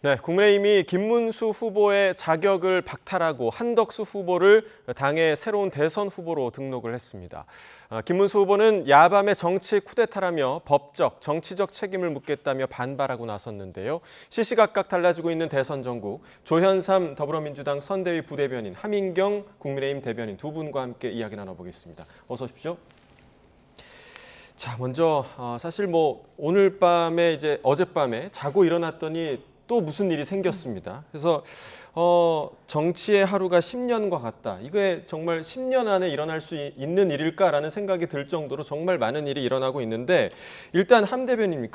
네, 국민의힘이 김문수 후보의 자격을 박탈하고 한덕수 후보를 당의 새로운 대선 후보로 등록을 했습니다. 김문수 후보는 야밤의 정치 쿠데타라며 법적, 정치적 책임을 묻겠다며 반발하고 나섰는데요. 시시각각 달라지고 있는 대선 전국, 조현삼 더불어민주당 선대위 부대변인, 하민경 국민의힘 대변인 두 분과 함께 이야기 나눠보겠습니다. 어서 오십시오. 자, 먼저 사실 오늘 밤에 어젯밤에 자고 일어났더니 또 무슨 일이 생겼습니다. 그래서 정치의 하루가 10년과 같다. 이게 정말 10년 안에 일어날 수 있는 일일까라는 생각이 들 정도로 정말 많은 일이 일어나고 있는데 일단 함 대변인,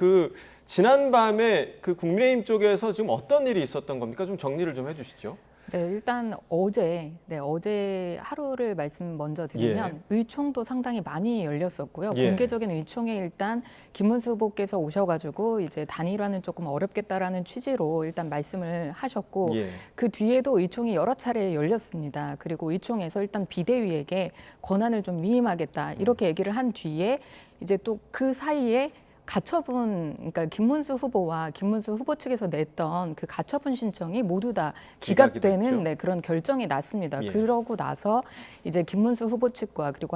지난 밤에 국민의힘 쪽에서 지금 어떤 일이 있었던 겁니까? 좀 정리를 좀 해주시죠. 네, 일단 어제 하루를 말씀 먼저 드리면 의총도 상당히 많이 열렸었고요. 공개적인 의총에 일단 김문수 후보께서 오셔가지고 이제 단일화는 조금 어렵겠다라는 취지로 일단 말씀을 하셨고 그 뒤에도 의총이 여러 차례 열렸습니다. 그리고 의총에서 일단 비대위에게 권한을 좀 위임하겠다 이렇게 얘기를 한 뒤에 이제 또 그 사이에 가처분, 그러니까 김문수 후보와 김문수 후보 측에서 냈던 그 가처분 신청이 모두 다 기각되는 그런 결정이 났습니다. 그러고 나서 이제 김문수 후보 측과 그리고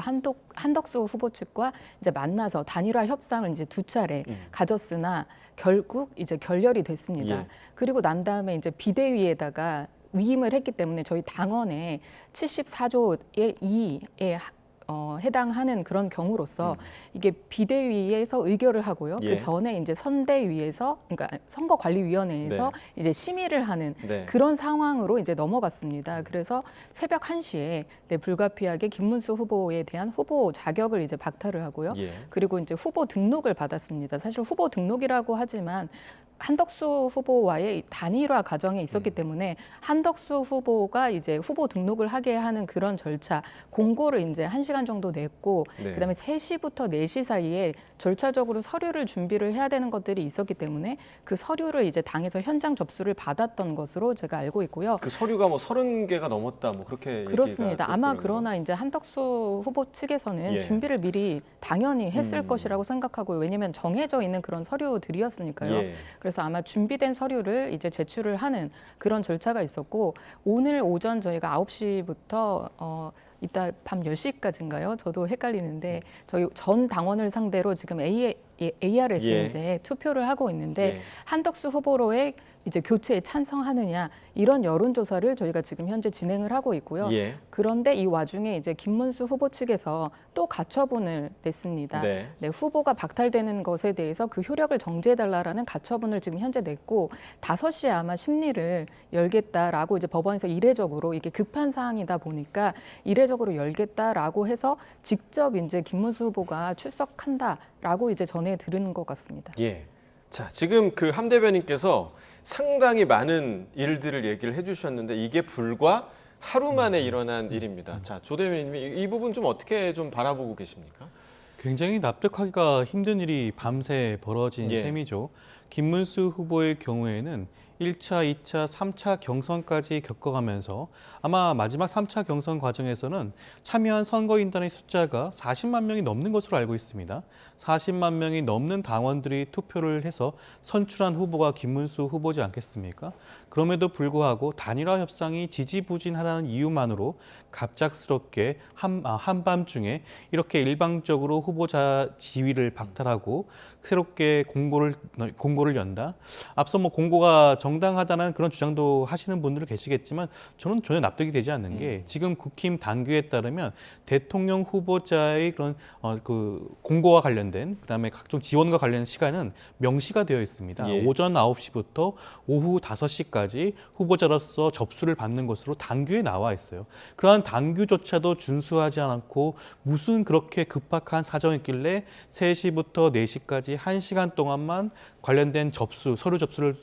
한덕수 후보 측과 이제 만나서 단일화 협상을 이제 두 차례 가졌으나 결국 이제 결렬이 됐습니다. 그리고 난 다음에 이제 비대위에다가 위임을 했기 때문에 저희 당원의 74조의 2에 해당하는 그런 경우로서 이게 비대위에서 의결을 하고요. 그 전에 이제 선대위에서, 그러니까 선거관리위원회에서 이제 심의를 하는 그런 상황으로 이제 넘어갔습니다. 그래서 새벽 1시에 불가피하게 김문수 후보에 대한 후보 자격을 이제 박탈을 하고요. 그리고 이제 후보 등록을 받았습니다. 사실 후보 등록이라고 하지만 한덕수 후보와의 단일화 과정에 있었기 때문에 한덕수 후보가 이제 후보 등록을 하게 하는 그런 절차 공고를 이제 1시간 정도 냈고 그다음에 3시부터 4시 사이에 절차적으로 서류를 준비를 해야 되는 것들이 있었기 때문에 그 서류를 이제 당에서 현장 접수를 받았던 것으로 제가 알고 있고요. 그 서류가 30개가 넘었다 그렇게 그렇습니다. 아마 그러나 이제 한덕수 후보 측에서는 준비를 미리 당연히 했을 것이라고 생각하고 왜냐하면 정해져 있는 그런 서류들이었으니까요. 그래서 아마 준비된 서류를 이제 제출을 하는 그런 절차가 있었고 오늘 오전 저희가 9시부터 이따 밤 10시까지인가요? 저도 헷갈리는데 저희 전 당원을 상대로 지금 ARS에 이제 투표를 하고 있는데 한덕수 후보로의 이제 교체에 찬성하느냐 이런 여론조사를 저희가 지금 현재 진행을 하고 있고요. 그런데 이 와중에 이제 김문수 후보 측에서 또 가처분을 냈습니다. 후보가 박탈되는 것에 대해서 그 효력을 정지해달라는 가처분을 지금 현재 냈고 5시에 아마 심리를 열겠다라고 이제 법원에서 이례적으로 이게 급한 사항이다 보니까 이례적으로 열겠다라고 해서 직접 이제 김문수 후보가 출석한다라고 이제 전해 들은 것 같습니다. 자, 지금 함 대변인께서 상당히 많은 일들을 얘기를 해주셨는데 이게 불과 하루 만에 일어난 일입니다. 자, 조 대변인님 이 부분 좀 어떻게 좀 바라보고 계십니까? 굉장히 납득하기가 힘든 일이 밤새 벌어진 셈이죠. 김문수 후보의 경우에는 1차, 2차, 3차 경선까지 겪어가면서 아마 마지막 3차 경선 과정에서는 참여한 선거인단의 숫자가 40만 명이 넘는 것으로 알고 있습니다. 40만 명이 넘는 당원들이 투표를 해서 선출한 후보가 김문수 후보지 않겠습니까? 그럼에도 불구하고 단일화 협상이 지지부진하다는 이유만으로 갑작스럽게 한밤중에 이렇게 일방적으로 후보자 지위를 박탈하고 새롭게 공고를 연다. 앞서 공고가 정당하다는 그런 주장도 하시는 분들은 계시겠지만 저는 전혀 납득이 되지 않는 게 지금 국힘 당규에 따르면 대통령 후보자의 그런 공고와 관련된 그다음에 각종 지원과 관련된 시간은 명시가 되어 있습니다. 오전 9시부터 오후 5시까지 후보자로서 접수를 받는 것으로 당규에 나와 있어요. 그러한 당규조차도 준수하지 않고 무슨 그렇게 급박한 사정이 있길래 3시부터 4시까지 1시간 동안만 관련된 서류 접수를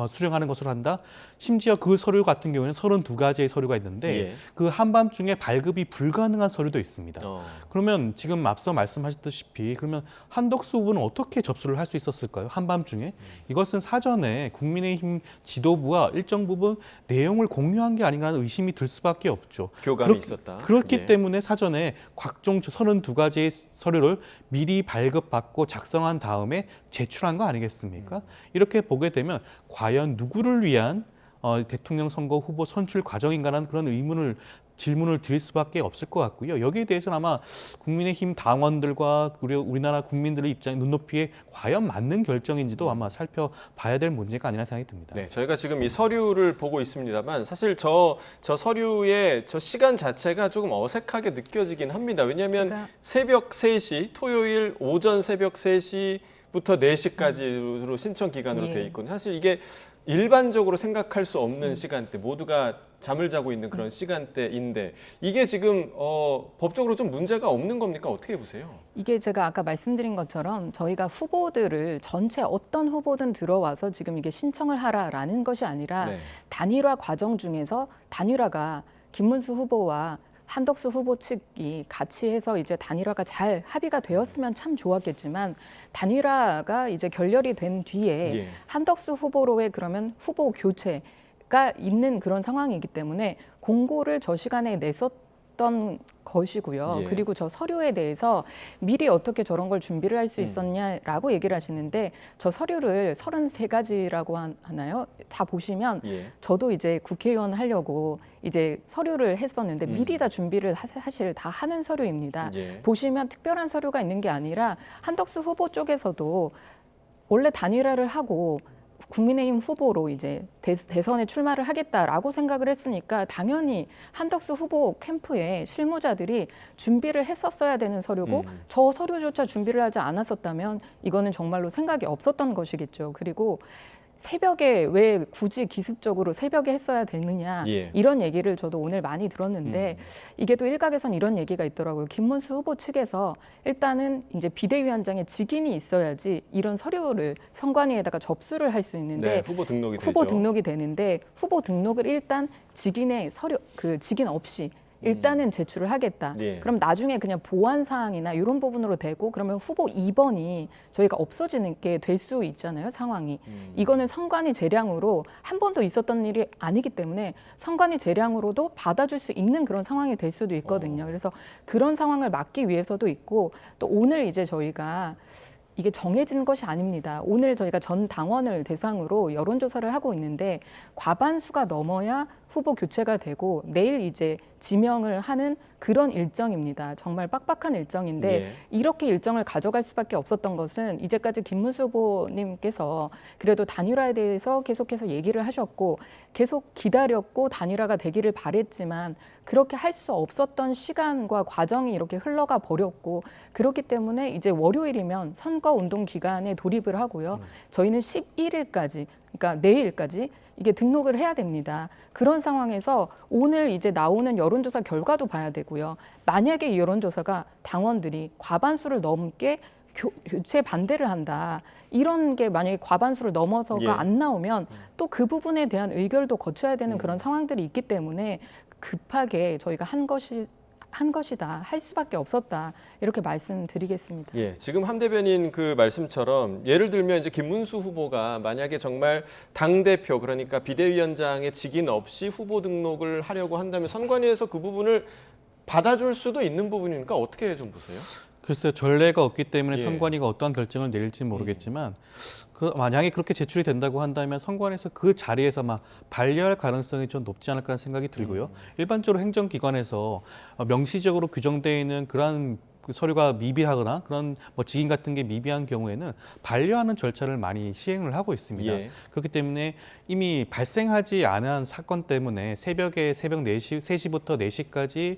수령하는 것으로 한다. 심지어 그 서류 같은 경우에는 32가지의 서류가 있는데 그 한밤중에 발급이 불가능한 서류도 있습니다. 그러면 지금 앞서 말씀하셨다시피 그러면 한덕수 후보는 어떻게 접수를 할 수 있었을까요? 한밤중에? 이것은 사전에 국민의힘 지도부와 일정 부분 내용을 공유한 게 아닌가 하는 의심이 들 수밖에 없죠. 교감이 있었다. 그렇기 때문에 사전에 각종 32가지의 서류를 미리 발급받고 작성한 다음에 제출한 거 아니겠습니까? 이렇게 보게 되면 과연 누구를 위한 대통령 선거 후보 선출 과정인가라는 그런 질문을 드릴 수밖에 없을 것 같고요. 여기에 대해서는 아마 국민의힘 당원들과 우리나라 국민들의 입장 눈높이에 과연 맞는 결정인지도 아마 살펴봐야 될 문제가 아니라 생각이 듭니다. 네, 저희가 지금 이 서류를 보고 있습니다만 사실 저 서류의 저 시간 자체가 조금 어색하게 느껴지긴 합니다. 왜냐하면 새벽 3시, 토요일 오전 새벽 3시부터 4시까지로 신청 기간으로 돼 있거든요. 사실 이게 일반적으로 생각할 수 없는 시간대, 모두가 잠을 자고 있는 그런 시간대인데 이게 지금 법적으로 좀 문제가 없는 겁니까? 어떻게 보세요? 이게 제가 아까 말씀드린 것처럼 저희가 후보들을 전체 어떤 후보든 들어와서 지금 이게 신청을 하라라는 것이 아니라 단일화 과정 중에서 단일화가 김문수 후보와 한덕수 후보 측이 같이 해서 이제 단일화가 잘 합의가 되었으면 참 좋았겠지만 단일화가 이제 결렬이 된 뒤에 한덕수 후보로의 그러면 후보 교체가 있는 그런 상황이기 때문에 공고를 저 시간에 냈었던 것이고요. 그리고 저 서류에 대해서 미리 어떻게 저런 걸 준비를 할 수 있었냐라고 얘기를 하시는데 저 서류를 33가지라고 하나요? 다 보시면 저도 이제 국회의원 하려고 이제 서류를 했었는데 미리 다 준비를 사실 다 하는 서류입니다. 보시면 특별한 서류가 있는 게 아니라 한덕수 후보 쪽에서도 원래 단일화를 하고 국민의힘 후보로 이제 대선에 출마를 하겠다라고 생각을 했으니까 당연히 한덕수 후보 캠프에 실무자들이 준비를 했었어야 되는 서류고 저 서류조차 준비를 하지 않았었다면 이거는 정말로 생각이 없었던 것이겠죠. 그리고 새벽에 왜 굳이 기습적으로 새벽에 했어야 되느냐 이런 얘기를 저도 오늘 많이 들었는데 이게 또 일각에선 이런 얘기가 있더라고요. 김문수 후보 측에서 일단은 이제 비대위원장의 직인이 있어야지 이런 서류를 선관위에다가 접수를 할 수 있는데 후보 등록이 후보 되죠. 등록이 되는데 후보 등록을 일단 직인의 서류 그 직인 없이 일단은 제출을 하겠다. 그럼 나중에 그냥 보완 사항이나 이런 부분으로 되고 그러면 후보 2번이 저희가 없어지는 게 될 수 있잖아요, 상황이. 이거는 선관위 재량으로 한 번도 있었던 일이 아니기 때문에 선관위 재량으로도 받아줄 수 있는 그런 상황이 될 수도 있거든요. 그래서 그런 상황을 막기 위해서도 있고 또 오늘 이제 저희가 이게 정해진 것이 아닙니다. 오늘 저희가 전 당원을 대상으로 여론조사를 하고 있는데 과반수가 넘어야 후보 교체가 되고 내일 이제 지명을 하는 그런 일정입니다. 정말 빡빡한 일정인데 이렇게 일정을 가져갈 수밖에 없었던 것은 이제까지 김문수 후보님께서 그래도 단일화에 대해서 계속해서 얘기를 하셨고 계속 기다렸고 단일화가 되기를 바랬지만 그렇게 할 수 없었던 시간과 과정이 이렇게 흘러가 버렸고 그렇기 때문에 이제 월요일이면 선거운동 기간에 돌입을 하고요. 저희는 11일까지 그러니까 내일까지 이게 등록을 해야 됩니다. 그런 상황에서 오늘 이제 나오는 여론조사 결과도 봐야 되고요. 만약에 이 여론조사가 당원들이 과반수를 넘게 교체 반대를 한다. 이런 게 만약에 과반수를 넘어서가 안 나오면 또 그 부분에 대한 의결도 거쳐야 되는 그런 상황들이 있기 때문에 급하게 저희가 한 것이다. 할 수밖에 없었다. 이렇게 말씀드리겠습니다. 지금 함 대변인 그 말씀처럼 예를 들면 이제 김문수 후보가 만약에 정말 당대표 그러니까 비대위원장의 직인 없이 후보 등록을 하려고 한다면 선관위에서 그 부분을 받아줄 수도 있는 부분이니까 어떻게 좀 보세요? 글쎄요. 전례가 없기 때문에 선관위가 어떠한 결정을 내릴지는 모르겠지만 만약에 그렇게 제출이 된다고 한다면 선관위에서 그 자리에서 막 반려할 가능성이 좀 높지 않을까 하는 생각이 들고요. 일반적으로 행정기관에서 명시적으로 규정되어 있는 그러한 서류가 미비하거나 그런 뭐 직인 같은 게 미비한 경우에는 반려하는 절차를 많이 시행을 하고 있습니다. 그렇기 때문에 이미 발생하지 않은 사건 때문에 새벽 4시, 3시부터 4시까지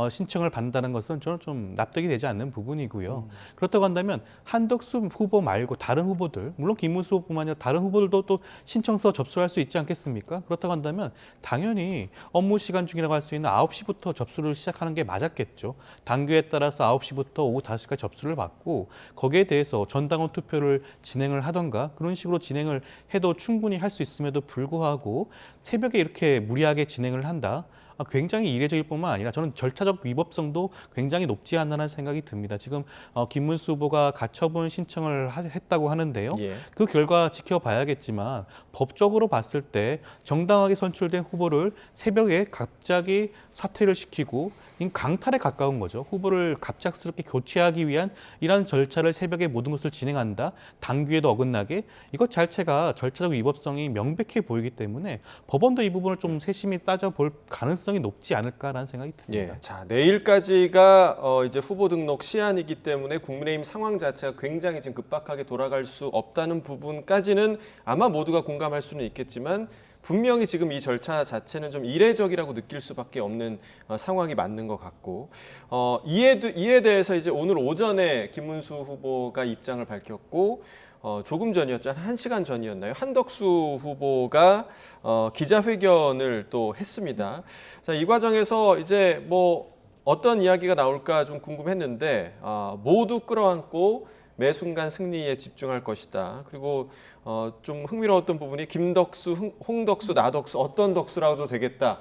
신청을 받는다는 것은 저는 좀 납득이 되지 않는 부분이고요. 그렇다고 한다면 한덕수 후보 말고 다른 후보들, 물론 김문수 후보뿐만 아니라 다른 후보들도 또 신청서 접수할 수 있지 않겠습니까? 그렇다고 한다면 당연히 업무 시간 중이라고 할 수 있는 9시부터 접수를 시작하는 게 맞았겠죠. 당규에 따라서 9시부터 오후 5시까지 접수를 받고 거기에 대해서 전당원 투표를 진행을 하던가 그런 식으로 진행을 해도 충분히 할 수 있음에도 불구하고 새벽에 이렇게 무리하게 진행을 한다. 굉장히 이례적일 뿐만 아니라 저는 절차적 위법성도 굉장히 높지 않나라는 생각이 듭니다. 지금 김문수 후보가 가처분 신청을 했다고 하는데요. 예. 그 결과 지켜봐야겠지만 법적으로 봤을 때 정당하게 선출된 후보를 새벽에 갑자기 사퇴를 시키고 강탈에 가까운 거죠. 후보를 갑작스럽게 교체하기 위한 이러한 절차를 새벽에 모든 것을 진행한다. 당규에도 어긋나게 이것 자체가 절차적 위법성이 명백해 보이기 때문에 법원도 이 부분을 좀 세심히 따져볼 가능성이 높지 않을까라는 생각이 듭니다. 예. 자, 내일까지가 이제 후보 등록 시한이기 때문에 국민의힘 상황 자체가 굉장히 지금 급박하게 돌아갈 수 없다는 부분까지는 아마 모두가 공감할 수는 있겠지만 분명히 지금 이 절차 자체는 좀 이례적이라고 느낄 수밖에 없는 상황이 맞는 것 같고 이에 대해서 이제 오늘 오전에 김문수 후보가 입장을 밝혔고 조금 전이었죠. 한 1시간 전이었나요? 한덕수 후보가 기자회견을 또 했습니다. 자, 이 과정에서 이제 뭐 어떤 이야기가 나올까 좀 궁금했는데 모두 끌어안고 매 순간 승리에 집중할 것이다. 그리고 좀 흥미로웠던 부분이 김덕수, 홍덕수, 나덕수 어떤 덕수라도 되겠다.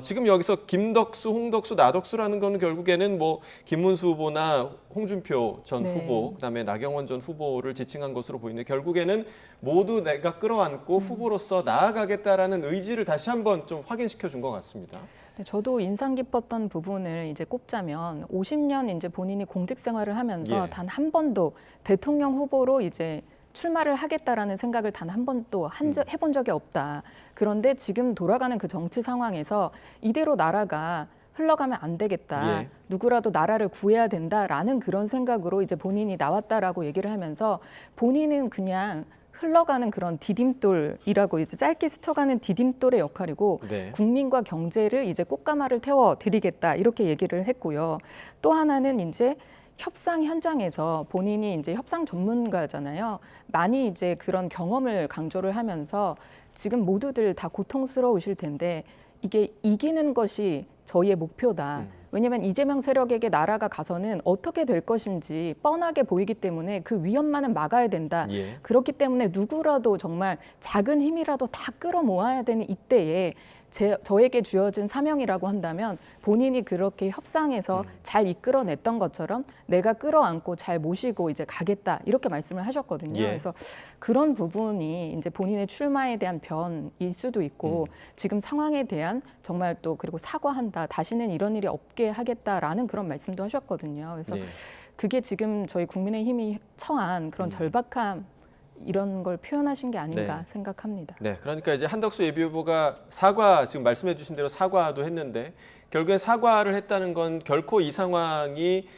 지금 여기서 김덕수, 홍덕수, 나덕수라는 거는 결국에는 뭐 김문수 후보나 홍준표 전 네. 후보, 그다음에 나경원 전 후보를 지칭한 것으로 보이는데 결국에는 모두 내가 끌어안고 후보로서 나아가겠다라는 의지를 다시 한번 좀 확인시켜 준 것 같습니다. 네, 저도 인상 깊었던 부분을 이제 꼽자면 50년 이제 본인이 공직 생활을 하면서 예. 단 한 번도 대통령 후보로 이제 출마를 하겠다라는 생각을 단 한 번도 해본 적이 없다. 그런데 지금 돌아가는 그 정치 상황에서 이대로 나라가 흘러가면 안 되겠다. 예. 누구라도 나라를 구해야 된다라는 그런 생각으로 이제 본인이 나왔다라고 얘기를 하면서 본인은 그냥 흘러가는 그런 디딤돌이라고 이제 짧게 스쳐가는 디딤돌의 역할이고 네. 국민과 경제를 이제 꽃가마를 태워 드리겠다 이렇게 얘기를 했고요. 또 하나는 이제 협상 현장에서 본인이 이제 협상 전문가잖아요. 많이 이제 그런 경험을 강조를 하면서 지금 모두들 다 고통스러우실 텐데 이게 이기는 것이 저희의 목표다. 왜냐하면 이재명 세력에게 나라가 가서는 어떻게 될 것인지 뻔하게 보이기 때문에 그 위험만은 막아야 된다. 예. 그렇기 때문에 누구라도 정말 작은 힘이라도 다 끌어모아야 되는 이때에 저에게 주어진 사명이라고 한다면 본인이 그렇게 협상에서 잘 이끌어냈던 것처럼 내가 끌어안고 잘 모시고 이제 가겠다 이렇게 말씀을 하셨거든요. 예. 그래서 그런 부분이 이제 본인의 출마에 대한 변일 수도 있고 지금 상황에 대한 정말 또 그리고 사과한다. 다시는 이런 일이 없게 하겠다라는 그런 말씀도 하셨거든요. 그래서 네. 그게 지금 저희 국민의힘이 처한 그런 절박함 이런 걸 표현하신 게 아닌가 네. 생각합니다. 네, 그러니까 이제 한덕수 예비후보가 지금 말씀해주신 대로 사과도 했는데 결국엔 사과를 했다는 건 결코 이 상황이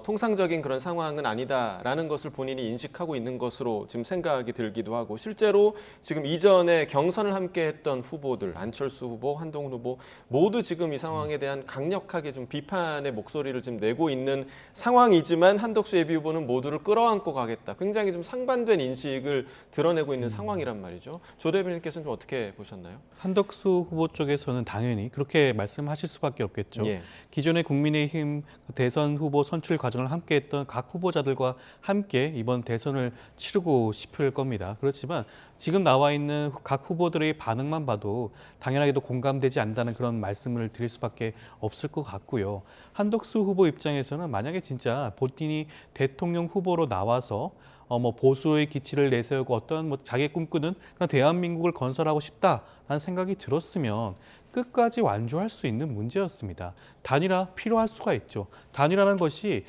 통상적인 그런 상황은 아니다라는 것을 본인이 인식하고 있는 것으로 지금 생각이 들기도 하고 실제로 지금 이전에 경선을 함께했던 후보들 안철수 후보, 한동훈 후보 모두 지금 이 상황에 대한 강력하게 좀 비판의 목소리를 지금 내고 있는 상황이지만 한덕수 예비후보는 모두를 끌어안고 가겠다. 굉장히 좀 상반된 인식을 드러내고 있는 상황이란 말이죠. 조 대변인께서는 좀 어떻게 보셨나요? 한덕수 후보 쪽에서는 당연히 그렇게 말씀하실 수밖에 없겠죠. 예. 기존의 국민의힘 대선 후보 선출 과정을 함께했던 각 후보자들과 함께 이번 대선을 치르고 싶을 겁니다. 그렇지만 지금 나와 있는 각 후보들의 반응만 봐도 당연하게도 공감되지 않는다는 그런 말씀을 드릴 수밖에 없을 것 같고요. 한덕수 후보 입장에서는 만약에 진짜 본인이 대통령 후보로 나와서 보수의 기치를 내세우고 어떤 자기 꿈꾸는 그런 대한민국을 건설하고 싶다라는 생각이 들었으면 끝까지 완주할 수 있는 문제였습니다. 단일화 필요할 수가 있죠. 단일화라는 것이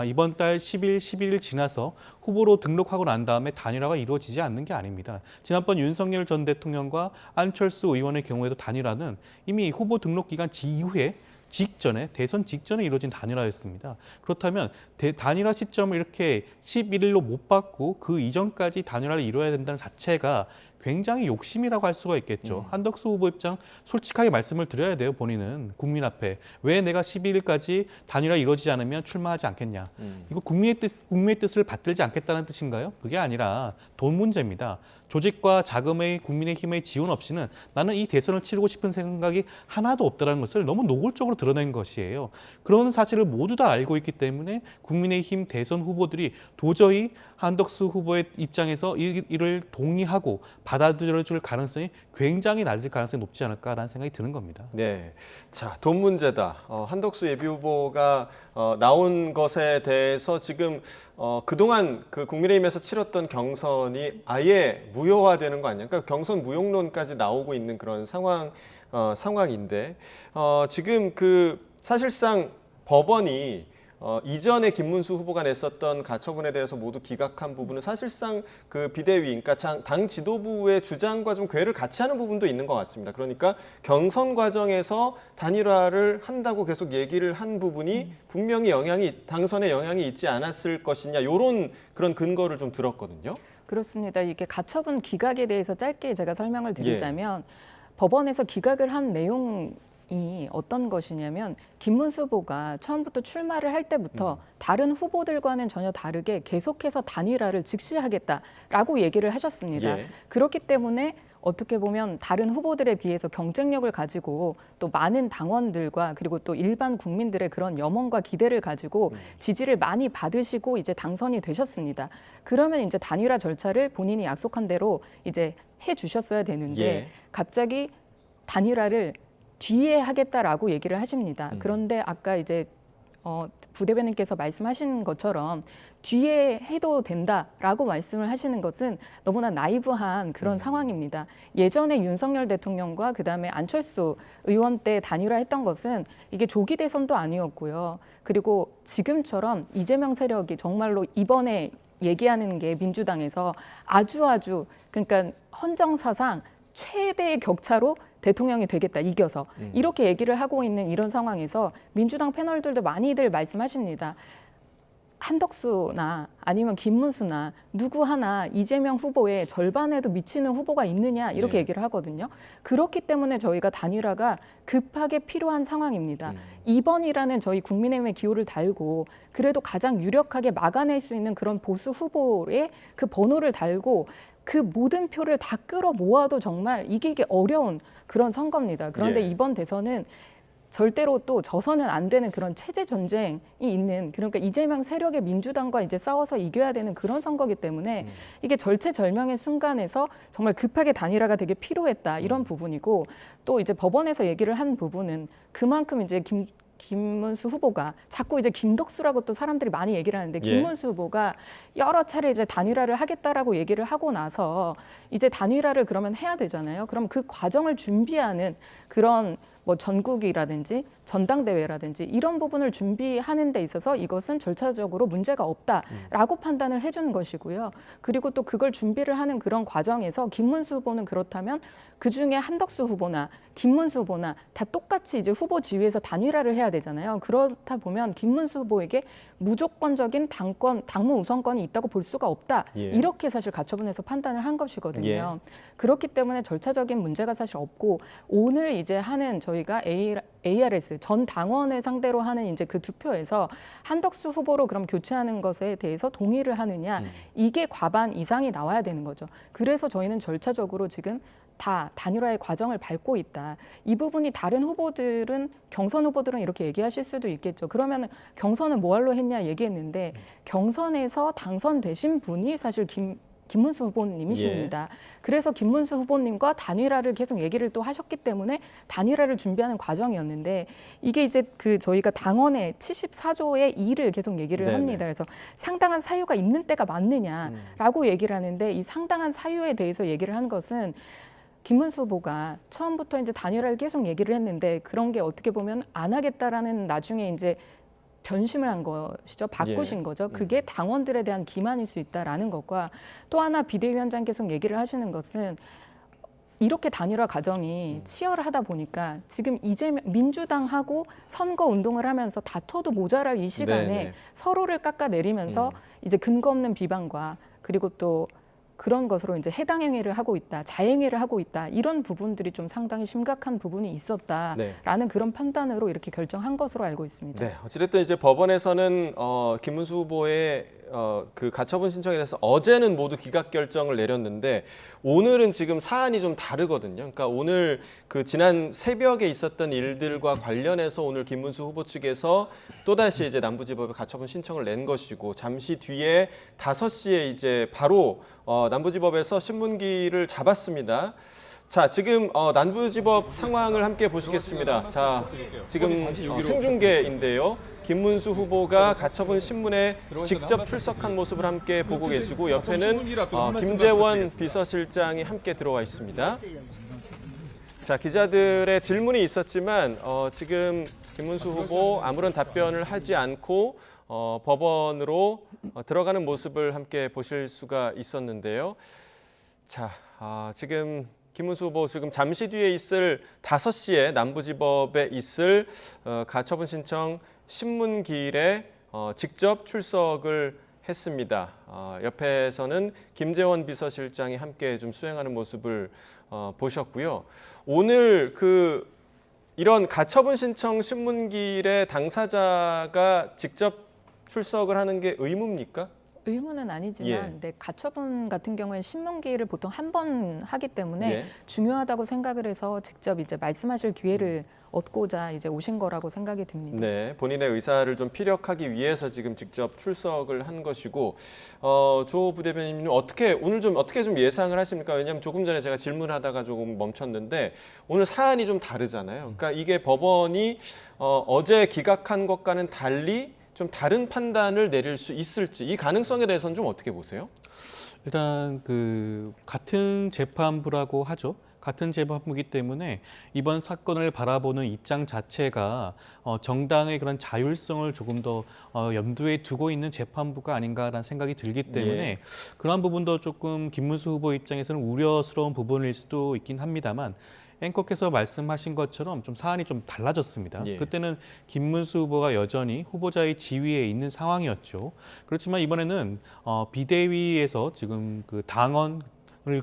이번 달 10일, 11일 지나서 후보로 등록하고 난 다음에 단일화가 이루어지지 않는 게 아닙니다. 지난번 윤석열 전 대통령과 안철수 의원의 경우에도 단일화는 이미 후보 등록 기간 이후에 대선 직전에 이루어진 단일화였습니다. 그렇다면 단일화 시점을 이렇게 11일로 못 받고 그 이전까지 단일화를 이루어야 된다는 자체가 굉장히 욕심이라고 할 수가 있겠죠. 한덕수 후보 입장 솔직하게 말씀을 드려야 돼요. 본인은 국민 앞에. 왜 내가 12일까지 단일화 이루어지지 않으면 출마하지 않겠냐. 이거 국민의 뜻을 받들지 않겠다는 뜻인가요? 그게 아니라 돈 문제입니다. 조직과 자금의 국민의힘의 지원 없이는 나는 이 대선을 치르고 싶은 생각이 하나도 없다는 것을 너무 노골적으로 드러낸 것이에요. 그런 사실을 모두 다 알고 있기 때문에 국민의힘 대선 후보들이 도저히 한덕수 후보의 입장에서 이를 동의하고 받아들여줄 가능성이 굉장히 낮을 가능성이 높지 않을까라는 생각이 드는 겁니다. 네, 자, 돈 문제다. 한덕수 예비후보가 나온 것에 대해서 지금 그동안 그 국민의힘에서 치렀던 경선이 아예 무효화되는 거 아니야? 그러니까 경선 무용론까지 나오고 있는 그런 상황인데 지금 그 사실상 법원이 이전에 김문수 후보가 냈었던 가처분에 대해서 모두 기각한 부분은 사실상 그 비대위, 그러니까 당 지도부의 주장과 좀 궤를 같이 하는 부분도 있는 것 같습니다. 그러니까 경선 과정에서 단일화를 한다고 계속 얘기를 한 부분이 분명히 당선에 영향이 있지 않았을 것이냐, 이런 그런 근거를 좀 들었거든요. 그렇습니다. 이게 가처분 기각에 대해서 짧게 제가 설명을 드리자면 법원에서 기각을 한 내용이 어떤 것이냐면 김문수 후보가 처음부터 출마를 할 때부터 다른 후보들과는 전혀 다르게 계속해서 단일화를 직시하겠다라고 얘기를 하셨습니다. 그렇기 때문에 어떻게 보면 다른 후보들에 비해서 경쟁력을 가지고 또 많은 당원들과 그리고 또 일반 국민들의 그런 염원과 기대를 가지고 지지를 많이 받으시고 이제 당선이 되셨습니다. 그러면 이제 단일화 절차를 본인이 약속한 대로 이제 해 주셨어야 되는데 갑자기 단일화를 뒤에 하겠다라고 얘기를 하십니다. 그런데 아까 이제 부대변인께서 말씀하신 것처럼 뒤에 해도 된다라고 말씀을 하시는 것은 너무나 나이브한 그런 상황입니다. 예전에 윤석열 대통령과 그다음에 안철수 의원 때 단일화했던 것은 이게 조기 대선도 아니었고요. 그리고 지금처럼 이재명 세력이 정말로 이번에 얘기하는 게 민주당에서 아주 그러니까 헌정사상 최대의 격차로 대통령이 되겠다, 이겨서. 이렇게 얘기를 하고 있는 이런 상황에서 민주당 패널들도 많이들 말씀하십니다. 한덕수나 아니면 김문수나 누구 하나 이재명 후보의 절반에도 미치는 후보가 있느냐, 이렇게 얘기를 하거든요. 그렇기 때문에 저희가 단일화가 급하게 필요한 상황입니다. 2번이라는 저희 국민의힘의 기호를 달고 그래도 가장 유력하게 막아낼 수 있는 그런 보수 후보의 그 번호를 달고 그 모든 표를 다 끌어 모아도 정말 이기기 어려운 그런 선거입니다. 그런데 이번 대선은 절대로 또 져서는 안 되는 그런 체제 전쟁이 있는, 그러니까 이재명 세력의 민주당과 이제 싸워서 이겨야 되는 그런 선거이기 때문에 이게 절체절명의 순간에서 정말 급하게 단일화가 되게 필요했다, 이런 부분이고, 또 이제 법원에서 얘기를 한 부분은 그만큼 이제 김문수 후보가 자꾸 이제 김덕수라고 또 사람들이 많이 얘기를 하는데, 김문수 후보가 여러 차례 이제 단일화를 하겠다라고 얘기를 하고 나서 이제 단일화를 그러면 해야 되잖아요. 그럼 그 과정을 준비하는 그런 뭐 전국이라든지 전당대회라든지 이런 부분을 준비하는 데 있어서 이것은 절차적으로 문제가 없다라고 판단을 해준 것이고요. 그리고 또 그걸 준비를 하는 그런 과정에서 김문수 후보는 그렇다면 그중에 한덕수 후보나 김문수 후보나 다 똑같이 이제 후보 지위에서 단일화를 해야 되잖아요. 그렇다 보면 김문수 후보에게 무조건적인 당무 우선권이 있다고 볼 수가 없다. 이렇게 사실 가처분에서 판단을 한 것이거든요. 그렇기 때문에 절차적인 문제가 사실 없고, 오늘 이제 하는 저희가 ARS 전 당원을 상대로 하는 이제 그 투표에서 한덕수 후보로 그럼 교체하는 것에 대해서 동의를 하느냐, 이게 과반 이상이 나와야 되는 거죠. 그래서 저희는 절차적으로 지금 다 단일화의 과정을 밟고 있다. 이 부분이 다른 후보들은, 경선 후보들은 이렇게 얘기하실 수도 있겠죠. 그러면 경선은 뭐하러 했냐 얘기했는데, 경선에서 당선되신 분이 사실 김문수 후보님이십니다. 그래서 김문수 후보님과 단일화를 계속 얘기를 또 하셨기 때문에 단일화를 준비하는 과정이었는데, 이게 이제 그 저희가 당원의 74조의 2를 계속 얘기를 합니다. 그래서 상당한 사유가 있는 때가 맞느냐라고 얘기를 하는데, 이 상당한 사유에 대해서 얘기를 한 것은 김문수 후보가 처음부터 이제 단일화를 계속 얘기를 했는데, 그런 게 어떻게 보면 안 하겠다라는 나중에 이제 변심을 한 것이죠. 바꾸신 거죠. 그게 당원들에 대한 기만일 수 있다라는 것과, 또 하나 비대위원장 계속 얘기를 하시는 것은 이렇게 단일화 과정이 치열하다 보니까 지금 이재명 민주당하고 선거 운동을 하면서 다퉈도 모자랄 이 시간에 서로를 깎아내리면서 이제 근거 없는 비방과, 그리고 또 그런 것으로 이제 해당 행위를 하고 있다, 자행위를 하고 있다, 이런 부분들이 좀 상당히 심각한 부분이 있었다라는 그런 판단으로 이렇게 결정한 것으로 알고 있습니다. 네, 어찌됐든 이제 법원에서는 김문수 후보의 그 가처분 신청에 대해서 어제는 모두 기각 결정을 내렸는데 오늘은 지금 사안이 좀 다르거든요. 그러니까 오늘 그 지난 새벽에 있었던 일들과 관련해서 오늘 김문수 후보 측에서 또다시 이제 남부지법에 가처분 신청을 낸 것이고 잠시 뒤에 5시에 이제 바로 남부지법에서 신문기를 잡았습니다. 자, 지금 남부지법 상황을 함께 보시겠습니다. 자, 지금 생중계인데요. 김문수 후보가 가처분 신문에 직접 출석한 모습을 함께 보고 계시고 옆에는 김재원 비서실장이 함께 들어와 있습니다. 자, 기자들의 질문이 있었지만 지금 김문수 후보 아무런 답변을 하지 않고 법원으로 들어가는 모습을 함께 보실 수가 있었는데요. 자, 지금 김문수 후보 지금 잠시 뒤에 있을 5시에 남부지법에 있을 가처분 신청 신문기일에 직접 출석을 했습니다. 옆에서는 김재원 비서실장이 함께 좀 수행하는 모습을 보셨고요. 오늘 이런 가처분 신청 신문기일에 당사자가 직접 출석을 하는 게 의무입니까? 의무는 아니지만 예. 네, 가처분 같은 경우에는 신문기일을 보통 한 번 하기 때문에 예. 중요하다고 생각을 해서 직접 이제 말씀하실 기회를 얻고자 이제 오신 거라고 생각이 듭니다. 네, 본인의 의사를 좀 피력하기 위해서 지금 직접 출석을 한 것이고 조 부대변인님 오늘 좀 어떻게 좀 예상을 하십니까? 왜냐하면 조금 전에 제가 질문하다가 조금 멈췄는데 오늘 사안이 좀 다르잖아요. 그러니까 이게 법원이 어제 기각한 것과는 달리 좀 다른 판단을 내릴 수 있을지 이 가능성에 대해서는 좀 어떻게 보세요? 일단 같은 재판부라고 하죠. 같은 재판부이기 때문에 이번 사건을 바라보는 입장 자체가 정당의 그런 자율성을 조금 더 염두에 두고 있는 재판부가 아닌가라는 생각이 들기 때문에 예. 그러한 부분도 조금 김문수 후보 입장에서는 우려스러운 부분일 수도 있긴 합니다만 앵커께서 말씀하신 것처럼 좀 사안이 좀 달라졌습니다. 예. 그때는 김문수 후보가 여전히 후보자의 지위에 있는 상황이었죠. 그렇지만 이번에는 비대위에서 지금 당원을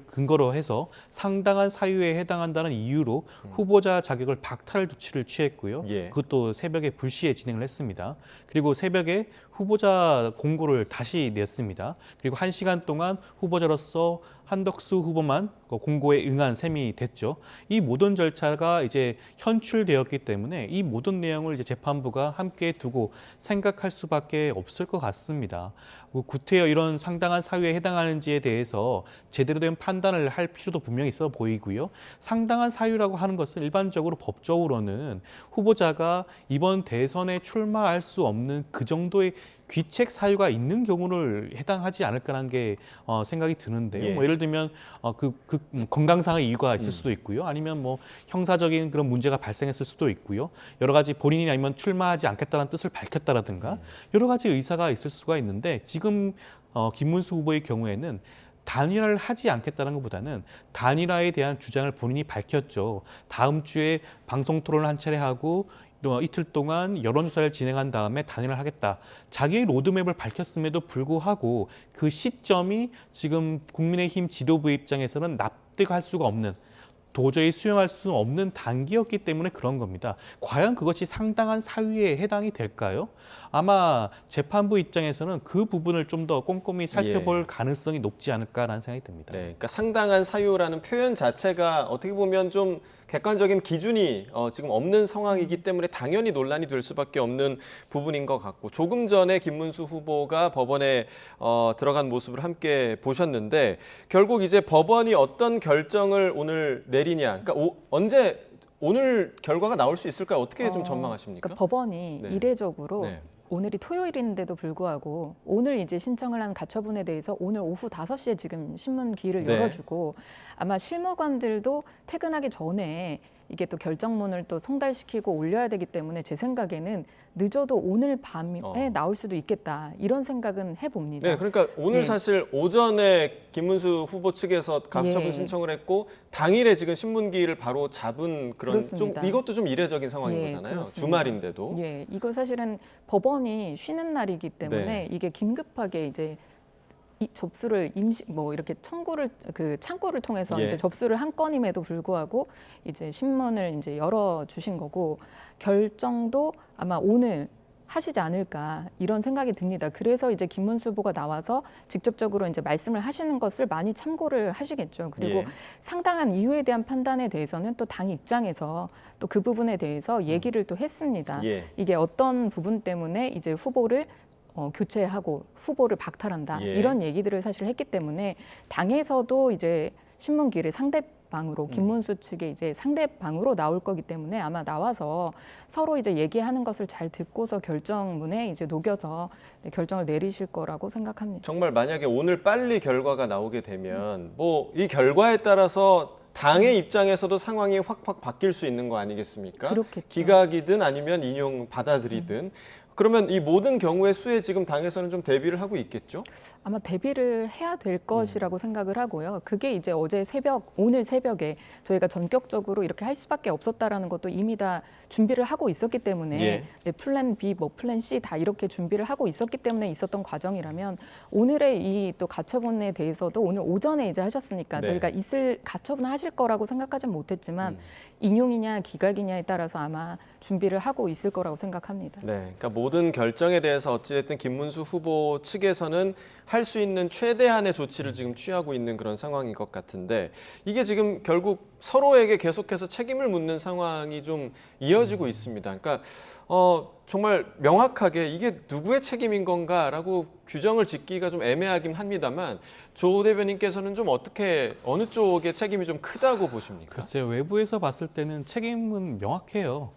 근거로 해서 상당한 사유에 해당한다는 이유로 후보자 자격을 박탈 조치를 취했고요. 예. 그것도 새벽에 불시에 진행을 했습니다. 그리고 새벽에 후보자 공고를 다시 냈습니다. 그리고 1시간 동안 후보자로서 한덕수 후보만 공고에 응한 셈이 됐죠. 이 모든 절차가 이제 현출되었기 때문에 이 모든 내용을 이제 재판부가 함께 두고 생각할 수밖에 없을 것 같습니다. 구태여 이런 상당한 사유에 해당하는지에 대해서 제대로 된 판단을 할 필요도 분명히 있어 보이고요. 상당한 사유라고 하는 것은 일반적으로 법적으로는 후보자가 이번 대선에 출마할 수 없는 그 정도의 귀책 사유가 있는 경우를 해당하지 않을까라는 게 생각이 드는데요. 예. 뭐 예를 들면 건강상의 이유가 있을 수도 있고요. 아니면 뭐 형사적인 그런 문제가 발생했을 수도 있고요. 여러 가지 본인이 아니면 출마하지 않겠다는 뜻을 밝혔다라든가 여러 가지 의사가 있을 수가 있는데 지금 김문수 후보의 경우에는 단일화를 하지 않겠다는 것보다는 단일화에 대한 주장을 본인이 밝혔죠. 다음 주에 방송 토론을 한 차례 하고 또 이틀 동안 여론조사를 진행한 다음에 단일화를 하겠다. 자기의 로드맵을 밝혔음에도 불구하고 그 시점이 지금 국민의힘 지도부 입장에서는 납득할 수가 없는 도저히 수용할 수 없는 단계였기 때문에 그런 겁니다. 과연 그것이 상당한 사유에 해당이 될까요? 아마 재판부 입장에서는 그 부분을 좀 더 꼼꼼히 살펴볼 가능성이 높지 않을까라는 생각이 듭니다. 네, 그러니까 상당한 사유라는 표현 자체가 어떻게 보면 좀 객관적인 기준이 지금 없는 상황이기 때문에 당연히 논란이 될 수밖에 없는 부분인 것 같고 조금 전에 김문수 후보가 법원에 들어간 모습을 함께 보셨는데 결국 이제 법원이 어떤 결정을 오늘 내리냐, 그러니까 언제 오늘 결과가 나올 수 있을까요? 어떻게 좀 전망하십니까? 그러니까 법원이 네. 이례적으로 네. 오늘이 토요일인데도 불구하고 오늘 이제 신청을 한 가처분에 대해서 오늘 오후 5시에 지금 신문 기일을 네. 열어주고 아마 실무관들도 퇴근하기 전에 이게 또 결정문을 또 송달시키고 올려야 되기 때문에 제 생각에는 늦어도 오늘 밤에 나올 수도 있겠다 이런 생각은 해봅니다. 네, 그러니까 오늘 예. 사실 오전에 김문수 후보 측에서 가처분 예. 신청을 했고 당일에 지금 신문기일을 바로 잡은 그런 좀 그렇습니다. 이것도 좀 이례적인 상황인 예, 거잖아요. 그렇습니다. 주말인데도. 예, 이거 사실은 법원이 쉬는 날이기 때문에 네. 이게 긴급하게 이제 이 접수를 이렇게 창구를 통해서 예. 이제 접수를 한 건임에도 불구하고 이제 신문을 이제 열어 주신 거고 결정도 아마 오늘 하시지 않을까 이런 생각이 듭니다. 그래서 이제 김문수 후보가 나와서 직접적으로 이제 말씀을 하시는 것을 많이 참고를 하시겠죠. 그리고 예. 상당한 이유에 대한 판단에 대해서는 또 당 입장에서 또 그 부분에 대해서 얘기를 또 했습니다. 예. 이게 어떤 부분 때문에 이제 후보를 교체하고 후보를 박탈한다 예. 이런 얘기들을 사실 했기 때문에 당에서도 이제 신문기를 상대방으로 김문수 측에 이제 상대방으로 나올 거기 때문에 아마 나와서 서로 이제 얘기하는 것을 잘 듣고서 결정문에 이제 녹여서 결정을 내리실 거라고 생각합니다. 정말 만약에 오늘 빨리 결과가 나오게 되면 뭐 이 결과에 따라서 당의 입장에서도 상황이 확확 바뀔 수 있는 거 아니겠습니까? 그렇겠죠. 기각이든 아니면 인용 받아들이든. 그러면 이 모든 경우의 수에 지금 당에서는 좀 대비를 하고 있겠죠? 아마 대비를 해야 될 것이라고 생각을 하고요. 그게 이제 오늘 새벽에 저희가 전격적으로 이렇게 할 수밖에 없었다라는 것도 이미 다 준비를 하고 있었기 때문에 예. 네, 플랜 B, 뭐 플랜 C 다 이렇게 준비를 하고 있었기 때문에 있었던 과정이라면 오늘의 이 또 가처분에 대해서도 오늘 오전에 이제 하셨으니까 네. 저희가 가처분을 하실 거라고 생각하진 못했지만 인용이냐 기각이냐에 따라서 아마 준비를 하고 있을 거라고 생각합니다. 네, 그러니까 모든 결정에 대해서 어찌됐든 김문수 후보 측에서는 할 수 있는 최대한의 조치를 지금 취하고 있는 그런 상황인 것 같은데 이게 지금 결국 서로에게 계속해서 책임을 묻는 상황이 좀 이어지고 있습니다. 그러니까 정말 명확하게 이게 누구의 책임인 건가라고 규정을 짓기가 좀 애매하긴 합니다만 조 대변인께서는 좀 어떻게 어느 쪽의 책임이 좀 크다고 보십니까? 글쎄요, 외부에서 봤을 때는 책임은 명확해요.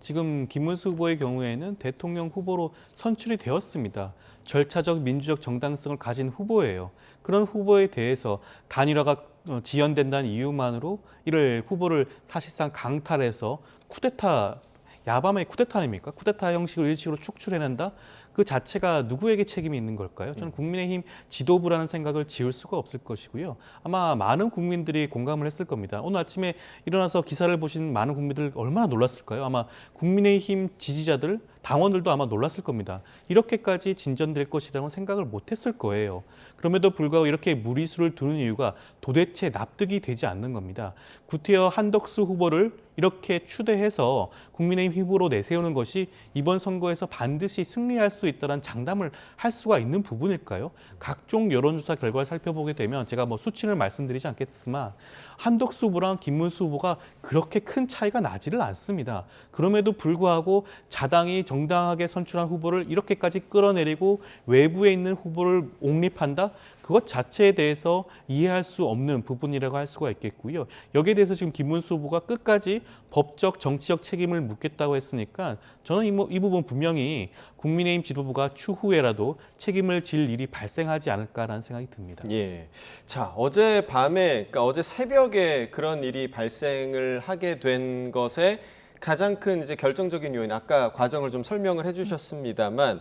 지금 김문수 후보의 경우에는 대통령 후보로 선출이 되었습니다. 절차적 민주적 정당성을 가진 후보예요. 그런 후보에 대해서 단일화가 지연된다는 이유만으로 이를 후보를 사실상 강탈해서 쿠데타, 야밤의 쿠데타 아닙니까? 쿠데타 형식으로 일식으로 축출해낸다? 그 자체가 누구에게 책임이 있는 걸까요? 저는 국민의힘 지도부라는 생각을 지울 수가 없을 것이고요. 아마 많은 국민들이 공감을 했을 겁니다. 오늘 아침에 일어나서 기사를 보신 많은 국민들 얼마나 놀랐을까요? 아마 국민의힘 지지자들, 당원들도 아마 놀랐을 겁니다. 이렇게까지 진전될 것이라는 생각을 못했을 거예요. 그럼에도 불구하고 이렇게 무리수를 두는 이유가 도대체 납득이 되지 않는 겁니다. 구태여 한덕수 후보를 이렇게 추대해서 국민의힘 후보로 내세우는 것이 이번 선거에서 반드시 승리할 수 있다는 장담을 할 수가 있는 부분일까요? 각종 여론조사 결과를 살펴보게 되면 제가 뭐 수치를 말씀드리지 않겠지만 한덕수 후보랑 김문수 후보가 그렇게 큰 차이가 나지를 않습니다. 그럼에도 불구하고 자당이 정당하게 선출한 후보를 이렇게까지 끌어내리고 외부에 있는 후보를 옹립한다? 그것 자체에 대해서 이해할 수 없는 부분이라고 할 수가 있겠고요. 여기에 대해서 지금 김문수 후보가 끝까지 법적, 정치적 책임을 묻겠다고 했으니까 저는 이 부분 분명히 국민의힘 지도부가 추후에라도 책임을 질 일이 발생하지 않을까라는 생각이 듭니다. 예. 자, 어제 밤에, 그러니까 어제 새벽에 그런 일이 발생을 하게 된 것에 가장 큰 이제 결정적인 요인, 아까 과정을 좀 설명을 해주셨습니다만,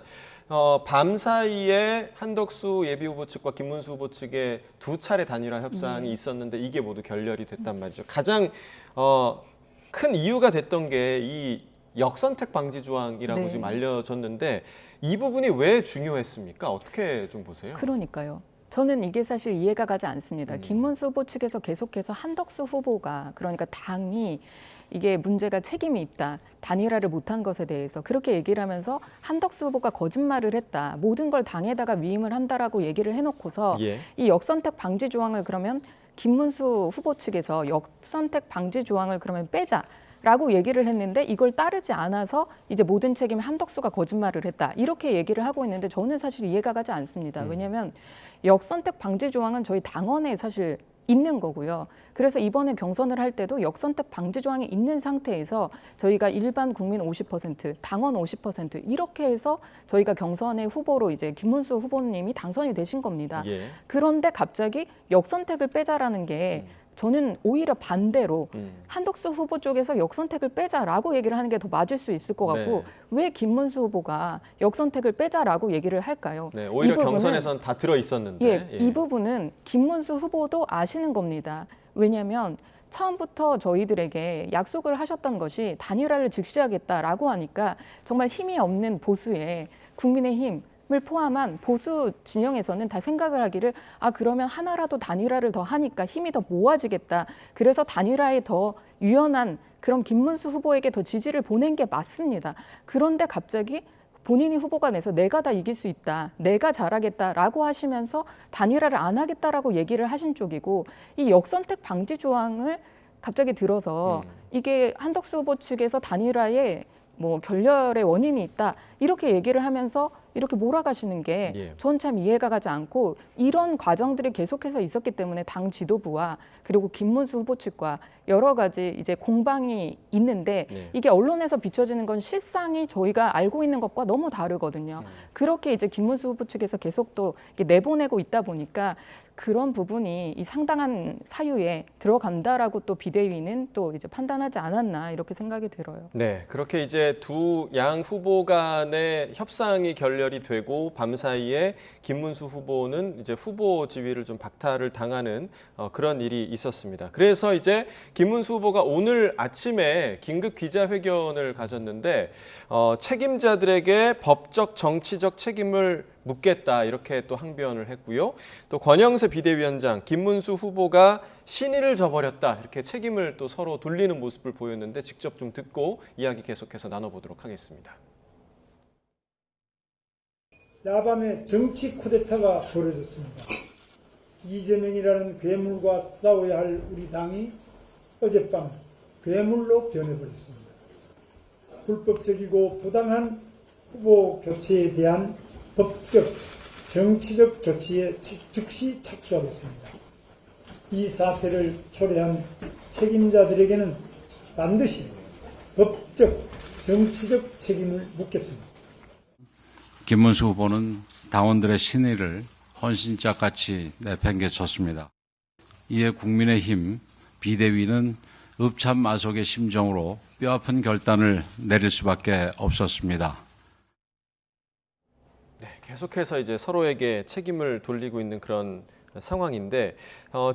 밤 사이에 한덕수 예비후보 측과 김문수 후보 측의 두 차례 단일화 협상이 있었는데 이게 모두 결렬이 됐단 말이죠. 가장 큰 이유가 됐던 게 이 역선택 방지 조항이라고 네. 지금 알려졌는데 이 부분이 왜 중요했습니까? 어떻게 좀 보세요? 그러니까요. 저는 이게 사실 이해가 가지 않습니다. 김문수 후보 측에서 계속해서 한덕수 후보가 그러니까 당이 이게 문제가 책임이 있다. 단일화를 못한 것에 대해서 그렇게 얘기를 하면서 한덕수 후보가 거짓말을 했다. 모든 걸 당에다가 위임을 한다라고 얘기를 해놓고서 예. 이 역선택 방지 조항을 그러면 김문수 후보 측에서 역선택 방지 조항을 그러면 빼자라고 얘기를 했는데 이걸 따르지 않아서 이제 모든 책임을 한덕수가 거짓말을 했다. 이렇게 얘기를 하고 있는데 저는 사실 이해가 가지 않습니다. 왜냐하면 역선택 방지 조항은 저희 당원에 사실 있는 거고요. 그래서 이번에 경선을 할 때도 역선택 방지 조항이 있는 상태에서 저희가 일반 국민 50%, 당원 50% 이렇게 해서 저희가 경선의 후보로 이제 김문수 후보님이 당선이 되신 겁니다. 예. 그런데 갑자기 역선택을 빼자라는 게 저는 오히려 반대로 한덕수 후보 쪽에서 역선택을 빼자라고 얘기를 하는 게 더 맞을 수 있을 것 같고 네. 왜 김문수 후보가 역선택을 빼자라고 얘기를 할까요? 네, 오히려 이 부분은 경선에선 다 들어 있었는데. 예, 이 부분은 김문수 후보도 아시는 겁니다. 왜냐하면 처음부터 저희들에게 약속을 하셨던 것이 단일화를 즉시하겠다라고 하니까 정말 힘이 없는 보수의 국민의힘 을 포함한 보수 진영에서는 다 생각을 하기를 그러면 하나라도 단일화를 더 하니까 힘이 더 모아지겠다. 그래서 단일화에 더 유연한 그런 김문수 후보에게 더 지지를 보낸 게 맞습니다. 그런데 갑자기 본인이 후보가 내서 내가 다 이길 수 있다, 내가 잘하겠다라고 하시면서 단일화를 안 하겠다라고 얘기를 하신 쪽이고, 이 역선택 방지 조항을 갑자기 들어서 이게 한덕수 후보 측에서 단일화에 뭐 결렬의 원인이 있다 이렇게 얘기를 하면서 이렇게 몰아가시는 게 전 참 이해가 가지 않고, 이런 과정들이 계속해서 있었기 때문에 당 지도부와 그리고 김문수 후보 측과 여러 가지 이제 공방이 있는데 이게 언론에서 비춰지는 건 실상이 저희가 알고 있는 것과 너무 다르거든요. 그렇게 이제 김문수 후보 측에서 계속 또 내보내고 있다 보니까 그런 부분이 이 상당한 사유에 들어간다라고 또 비대위는 또 이제 판단하지 않았나 이렇게 생각이 들어요. 네, 그렇게 이제 두 양 후보 간의 협상이 결렬이 되고 밤사이에 김문수 후보는 이제 후보 지위를 좀 박탈을 당하는 그런 일이 있었습니다. 그래서 이제 김문수 후보가 오늘 아침에 긴급 기자회견을 가졌는데 책임자들에게 법적 정치적 책임을 묻겠다 이렇게 또 항변을 했고요. 또 권영세 비대위원장, 김문수 후보가 신의를 저버렸다 이렇게 책임을 또 서로 돌리는 모습을 보였는데 직접 좀 듣고 이야기 계속해서 나눠보도록 하겠습니다. 야밤에 정치 쿠데타가 벌어졌습니다. 이재명이라는 괴물과 싸워야 할 우리 당이 어젯밤 괴물로 변해버렸습니다. 불법적이고 부당한 후보 교체에 대한 법적, 정치적 조치에 즉시 착수하겠습니다. 이 사태를 초래한 책임자들에게는 반드시 법적, 정치적 책임을 묻겠습니다. 김문수 후보는 당원들의 신의를 헌신짝같이 내팽개쳤습니다. 이에 국민의힘 비대위는 읍참마속의 심정으로 뼈아픈 결단을 내릴 수밖에 없었습니다. 네, 계속해서 이제 서로에게 책임을 돌리고 있는 그런 상황인데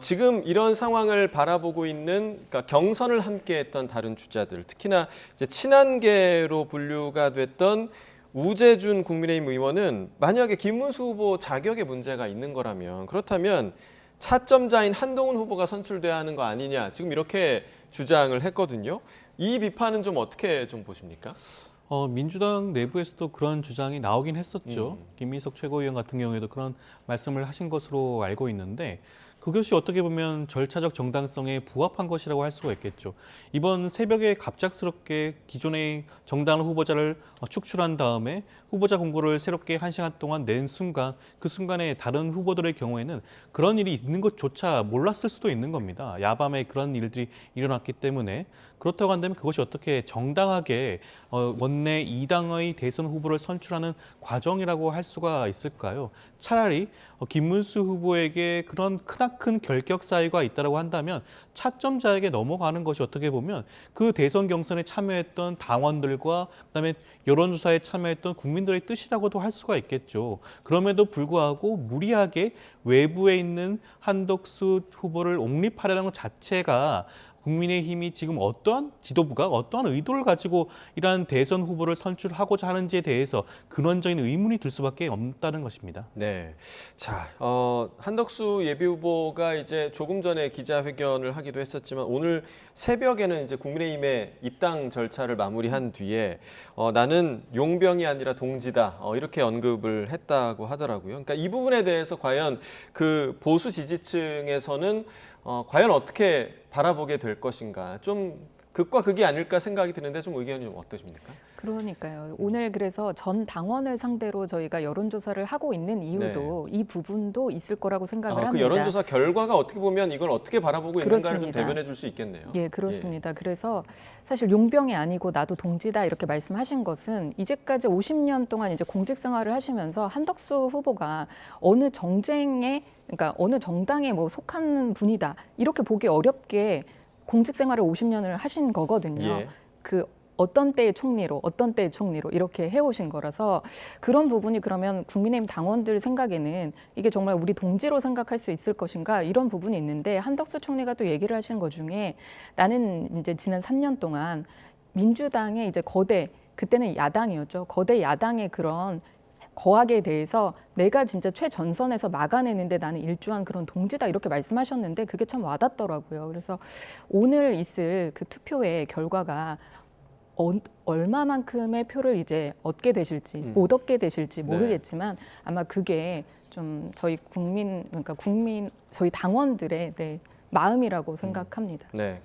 지금 이런 상황을 바라보고 있는 그러니까 경선을 함께했던 다른 주자들, 특히나 이제 친한계로 분류가 됐던 우재준 국민의힘 의원은 만약에 김문수 후보 자격에 문제가 있는 거라면 그렇다면 차점자인 한동훈 후보가 선출돼야 하는 거 아니냐 지금 이렇게 주장을 했거든요. 이 비판은 좀 어떻게 좀 보십니까? 민주당 내부에서도 그런 주장이 나오긴 했었죠. 김민석 최고위원 같은 경우에도 그런 말씀을 하신 것으로 알고 있는데 그것이 어떻게 보면 절차적 정당성에 부합한 것이라고 할 수가 있겠죠. 이번 새벽에 갑작스럽게 기존의 정당 후보자를 축출한 다음에 후보자 공고를 새롭게 1시간 동안 낸 순간 그 순간에 다른 후보들의 경우에는 그런 일이 있는 것조차 몰랐을 수도 있는 겁니다. 야밤에 그런 일들이 일어났기 때문에 그렇다고 한다면 그것이 어떻게 정당하게 원내 2당의 대선 후보를 선출하는 과정이라고 할 수가 있을까요? 차라리 김문수 후보에게 그런 크나큰 결격 사유가 있다고 한다면 차점자에게 넘어가는 것이 어떻게 보면 그 대선 경선에 참여했던 당원들과 그다음에 여론조사에 참여했던 국민들의 뜻이라고도 할 수가 있겠죠. 그럼에도 불구하고 무리하게 외부에 있는 한덕수 후보를 옹립하려는 것 자체가 국민의힘이 지금 어떠한 지도부가 어떠한 의도를 가지고 이러한 대선 후보를 선출하고자 하는지에 대해서 근원적인 의문이 들 수밖에 없다는 것입니다. 네, 자 한덕수 예비후보가 이제 조금 전에 기자회견을 하기도 했었지만 오늘 새벽에는 이제 국민의힘의 입당 절차를 마무리한 뒤에 나는 용병이 아니라 동지다 이렇게 언급을 했다고 하더라고요. 그러니까 이 부분에 대해서 과연 그 보수 지지층에서는 과연 어떻게 바라보게 될 것인가 좀 극과 극이 아닐까 생각이 드는데 좀 의견이 좀 어떠십니까? 그러니까요. 오늘 그래서 전 당원을 상대로 저희가 여론조사를 하고 있는 이유도 이 부분도 있을 거라고 생각을 합니다. 그 여론조사 결과가 어떻게 보면 이걸 어떻게 바라보고 있는가를 좀 그렇습니다. 대변해 줄 수 있겠네요. 예, 그렇습니다. 그래서 사실 용병이 아니고 나도 동지다 이렇게 말씀하신 것은 이제까지 50년 동안 이제 공직 생활을 하시면서 한덕수 후보가 어느 정쟁에 그러니까 어느 정당에 뭐 속하는 분이다 이렇게 보기 어렵게 공직 생활을 50년을 하신 거거든요. 예. 그 어떤 때의 총리로 어떤 때의 총리로 이렇게 해오신 거라서 그런 부분이 그러면 국민의힘 당원들 생각에는 이게 정말 우리 동지로 생각할 수 있을 것인가 이런 부분이 있는데 한덕수 총리가 또 얘기를 하신 것 중에 나는 이제 지난 3년 동안 민주당의 이제 거대 그때는 야당이었죠. 거대 야당의 그런 거악에 대해서 내가 진짜 최전선에서 막아내는데 나는 일조한 그런 동지다 이렇게 말씀하셨는데 그게 참 와닿더라고요. 그래서 오늘 있을 그 투표의 결과가 얼마만큼의 표를 이제 얻게 되실지 못 얻게 되실지 모르겠지만 아마 그게 좀 저희 저희 당원들의 마음이라고 생각합니다. 네,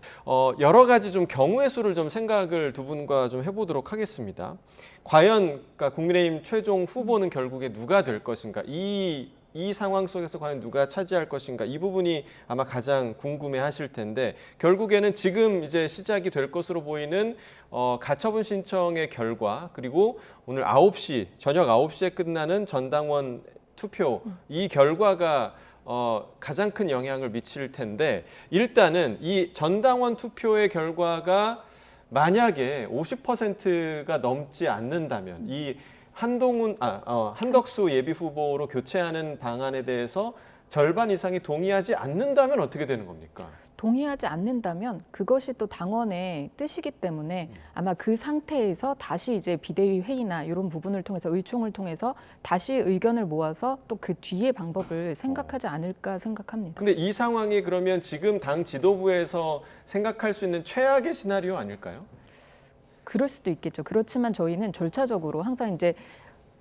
여러 가지 좀 경우의 수를 좀 생각을 두 분과 좀 해보도록 하겠습니다. 과연 그러니까 국민의힘 최종 후보는 결국에 누가 될 것인가? 이 상황 속에서 과연 누가 차지할 것인가? 이 부분이 아마 가장 궁금해하실 텐데 결국에는 지금 이제 시작이 될 것으로 보이는 가처분 신청의 결과 그리고 오늘 저녁 9시에 끝나는 전당원 투표 이 결과가 가장 큰 영향을 미칠 텐데 일단은 이 전당원 투표의 결과가 만약에 50%가 넘지 않는다면 이 한덕수 예비 후보로 교체하는 방안에 대해서 절반 이상이 동의하지 않는다면 어떻게 되는 겁니까? 동의하지 않는다면 그것이 또 당원의 뜻이기 때문에 아마 그 상태에서 다시 이제 비대위 회의나 이런 부분을 통해서 의총을 통해서 다시 의견을 모아서 또 그 뒤의 방법을 생각하지 않을까 생각합니다. 근데 이 상황이 그러면 지금 당 지도부에서 생각할 수 있는 최악의 시나리오 아닐까요? 그럴 수도 있겠죠. 그렇지만 저희는 절차적으로 항상 이제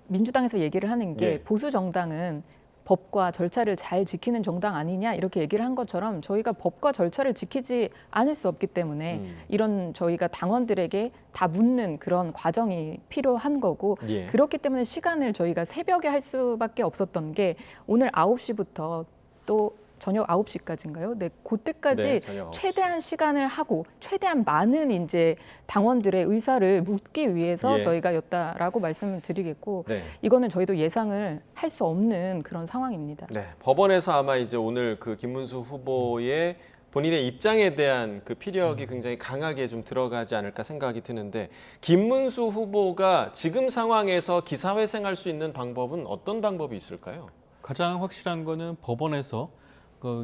민주당에서 얘기를 하는 게 보수 정당은 법과 절차를 잘 지키는 정당 아니냐 이렇게 얘기를 한 것처럼 저희가 법과 절차를 지키지 않을 수 없기 때문에 이런 저희가 당원들에게 다 묻는 그런 과정이 필요한 거고 그렇기 때문에 시간을 저희가 새벽에 할 수밖에 없었던 게 오늘 9시부터 또 저녁 9시까지인가요? 네, 그때까지 최대한 시간을 하고 최대한 많은 이제 당원들의 의사를 묻기 위해서 저희가 였다라고 말씀을 드리겠고 이거는 저희도 예상을 할 수 없는 그런 상황입니다. 네, 법원에서 아마 이제 오늘 그 김문수 후보의 본인의 입장에 대한 그 피력이 굉장히 강하게 좀 들어가지 않을까 생각이 드는데 김문수 후보가 지금 상황에서 기사회생할 수 있는 방법은 어떤 방법이 있을까요? 가장 확실한 거는 법원에서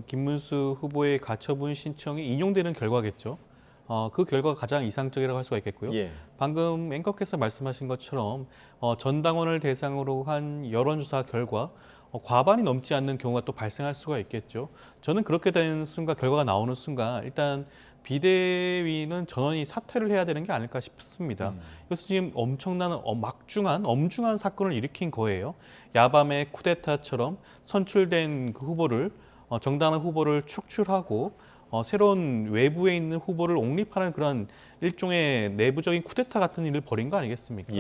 김문수 후보의 가처분 신청이 인용되는 결과겠죠. 그 결과가 가장 이상적이라고 할 수가 있겠고요. 방금 앵커께서 말씀하신 것처럼 전당원을 대상으로 한 여론조사 결과 과반이 넘지 않는 경우가 또 발생할 수가 있겠죠. 저는 그렇게 되는 순간 결과가 나오는 순간 일단 비대위는 전원이 사퇴를 해야 되는 게 아닐까 싶습니다. 이것은 지금 엄청난 엄중한 사건을 일으킨 거예요. 야밤에 쿠데타처럼 선출된 그 후보를 정당한 후보를 축출하고 새로운 외부에 있는 후보를 옹립하는 그런 일종의 내부적인 쿠데타 같은 일을 벌인 거 아니겠습니까?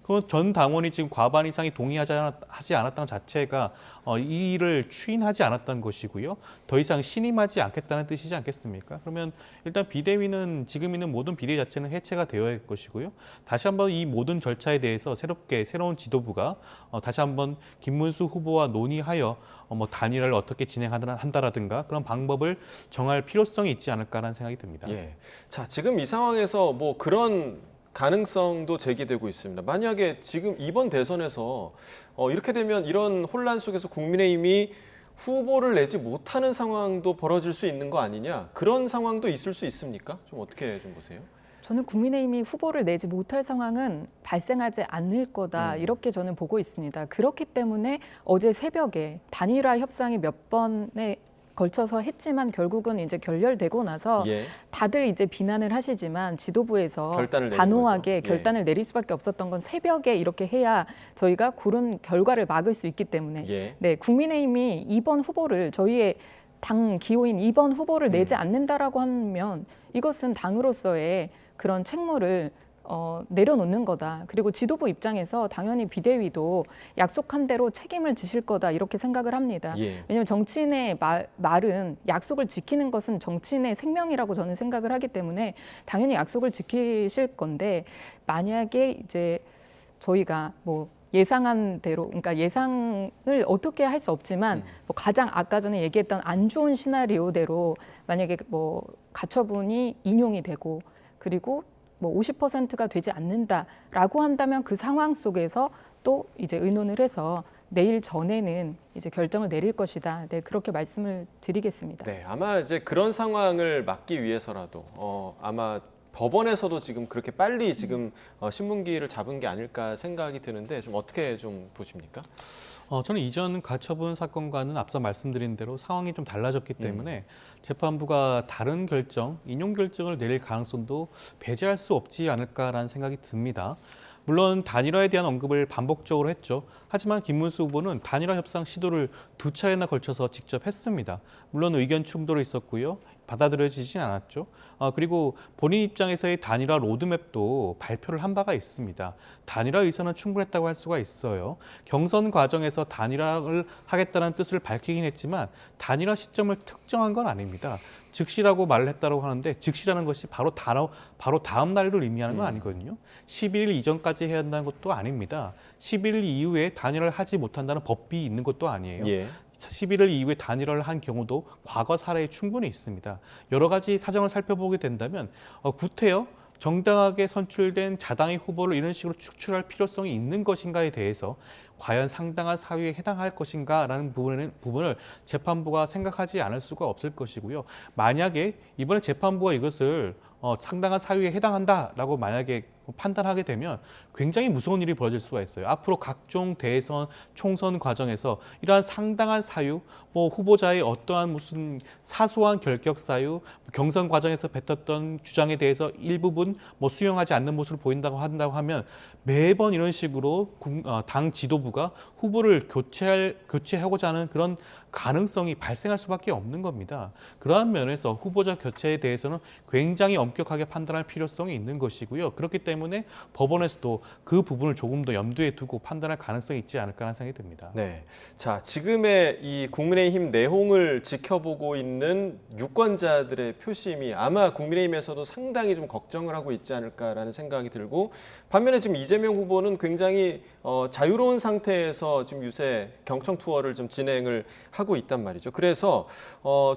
그건 전 당원이 지금 과반 이상이 동의하지 않았다는 자체가 이 일을 추인하지 않았다는 것이고요. 더 이상 신임하지 않겠다는 뜻이지 않겠습니까? 그러면 일단 비대위는 지금 있는 모든 비대위 자체는 해체가 되어야 할 것이고요. 다시 한번 이 모든 절차에 대해서 새로운 지도부가 다시 한번 김문수 후보와 논의하여 단일화를 어떻게 진행한다라든가 그런 방법을 정할 필요성이 있지 않을까라는 생각이 듭니다. 자, 지금 이 상황에서 뭐 그런 가능성도 제기되고 있습니다. 만약에 지금 이번 대선에서 이렇게 되면 이런 혼란 속에서 국민의힘이 후보를 내지 못하는 상황도 벌어질 수 있는 거 아니냐? 그런 상황도 있을 수 있습니까? 좀 어떻게 좀 보세요? 저는 국민의힘이 후보를 내지 못할 상황은 발생하지 않을 거다 이렇게 저는 보고 있습니다. 그렇기 때문에 어제 새벽에 단일화 협상이 몇 번에 걸쳐서 했지만 결국은 이제 결렬되고 나서 다들 이제 비난을 하시지만 지도부에서 단호하게 결단을 내릴 수밖에 없었던 건 새벽에 이렇게 해야 저희가 그런 결과를 막을 수 있기 때문에 네, 국민의힘이 이번 후보를 저희의 당 기호인 2번 후보를 내지 않는다라고 하면 이것은 당으로서의 그런 책무를 내려놓는 거다. 그리고 지도부 입장에서 당연히 비대위도 약속한 대로 책임을 지실 거다 이렇게 생각을 합니다. 왜냐하면 정치인의 말은 약속을 지키는 것은 정치인의 생명이라고 저는 생각을 하기 때문에 당연히 약속을 지키실 건데 만약에 이제 저희가 뭐 예상한 대로 그러니까 예상을 어떻게 할 수 없지만 뭐 가장 아까 전에 얘기했던 안 좋은 시나리오대로 만약에 뭐 가처분이 인용이 되고 그리고 뭐 50%가 되지 않는다라고 한다면 그 상황 속에서 또 이제 의논을 해서 내일 전에는 이제 결정을 내릴 것이다. 네, 그렇게 말씀을 드리겠습니다. 네, 아마 이제 그런 상황을 막기 위해서라도 아마 법원에서도 지금 그렇게 빨리 지금 신문기를 잡은 게 아닐까 생각이 드는데 좀 어떻게 좀 보십니까? 저는 이전 가처분 사건과는 앞서 말씀드린 대로 상황이 좀 달라졌기 때문에 재판부가 다른 결정, 인용 결정을 내릴 가능성도 배제할 수 없지 않을까라는 생각이 듭니다. 물론 단일화에 대한 언급을 반복적으로 했죠. 하지만 김문수 후보는 단일화 협상 시도를 2차례나 걸쳐서 직접 했습니다. 물론 의견 충돌이 있었고요. 받아들여지진 않았죠. 그리고 본인 입장에서의 단일화 로드맵도 발표를 한 바가 있습니다. 단일화 의사는 충분했다고 할 수가 있어요. 경선 과정에서 단일화를 하겠다는 뜻을 밝히긴 했지만 단일화 시점을 특정한 건 아닙니다. 즉시라고 말을 했다고 하는데 즉시라는 것이 바로 다음 날을 의미하는 건 아니거든요. 11일 이전까지 해야 한다는 것도 아닙니다. 11일 이후에 단일화를 하지 못한다는 법이 있는 것도 아니에요. 예. 11일 이후에 단일화를 한 경우도 과거 사례에 충분히 있습니다. 여러 가지 사정을 살펴보게 된다면 구태여 정당하게 선출된 자당의 후보를 이런 식으로 축출할 필요성이 있는 것인가에 대해서 과연 상당한 사유에 해당할 것인가라는 부분을 재판부가 생각하지 않을 수가 없을 것이고요. 만약에 이번에 재판부가 이것을 상당한 사유에 해당한다라고 만약에 판단하게 되면 굉장히 무서운 일이 벌어질 수가 있어요. 앞으로 각종 대선, 총선 과정에서 이러한 상당한 사유, 후보자의 어떠한 무슨 사소한 결격 사유, 경선 과정에서 뱉었던 주장에 대해서 일부분 수용하지 않는 모습을 보인다고 한다고 하면 매번 이런 식으로 당 지도부가 후보를 교체하고자 하는 그런 가능성이 발생할 수밖에 없는 겁니다. 그러한 면에서 후보자 교체에 대해서는 굉장히 엄격하게 판단할 필요성이 있는 것이고요. 그렇기 때문에 법원에서도 그 부분을 조금 더 염두에 두고 판단할 가능성이 있지 않을까 하는 생각이 듭니다. 네. 자, 지금의 이 국민의힘 내홍을 지켜보고 있는 유권자들의 표심이 아마 국민의힘에서도 상당히 좀 걱정을 하고 있지 않을까라는 생각이 들고, 반면에 지금 이재명 후보는 굉장히 자유로운 상태에서 지금 요새 경청 투어를 좀 진행을 하고 있단 말이죠. 그래서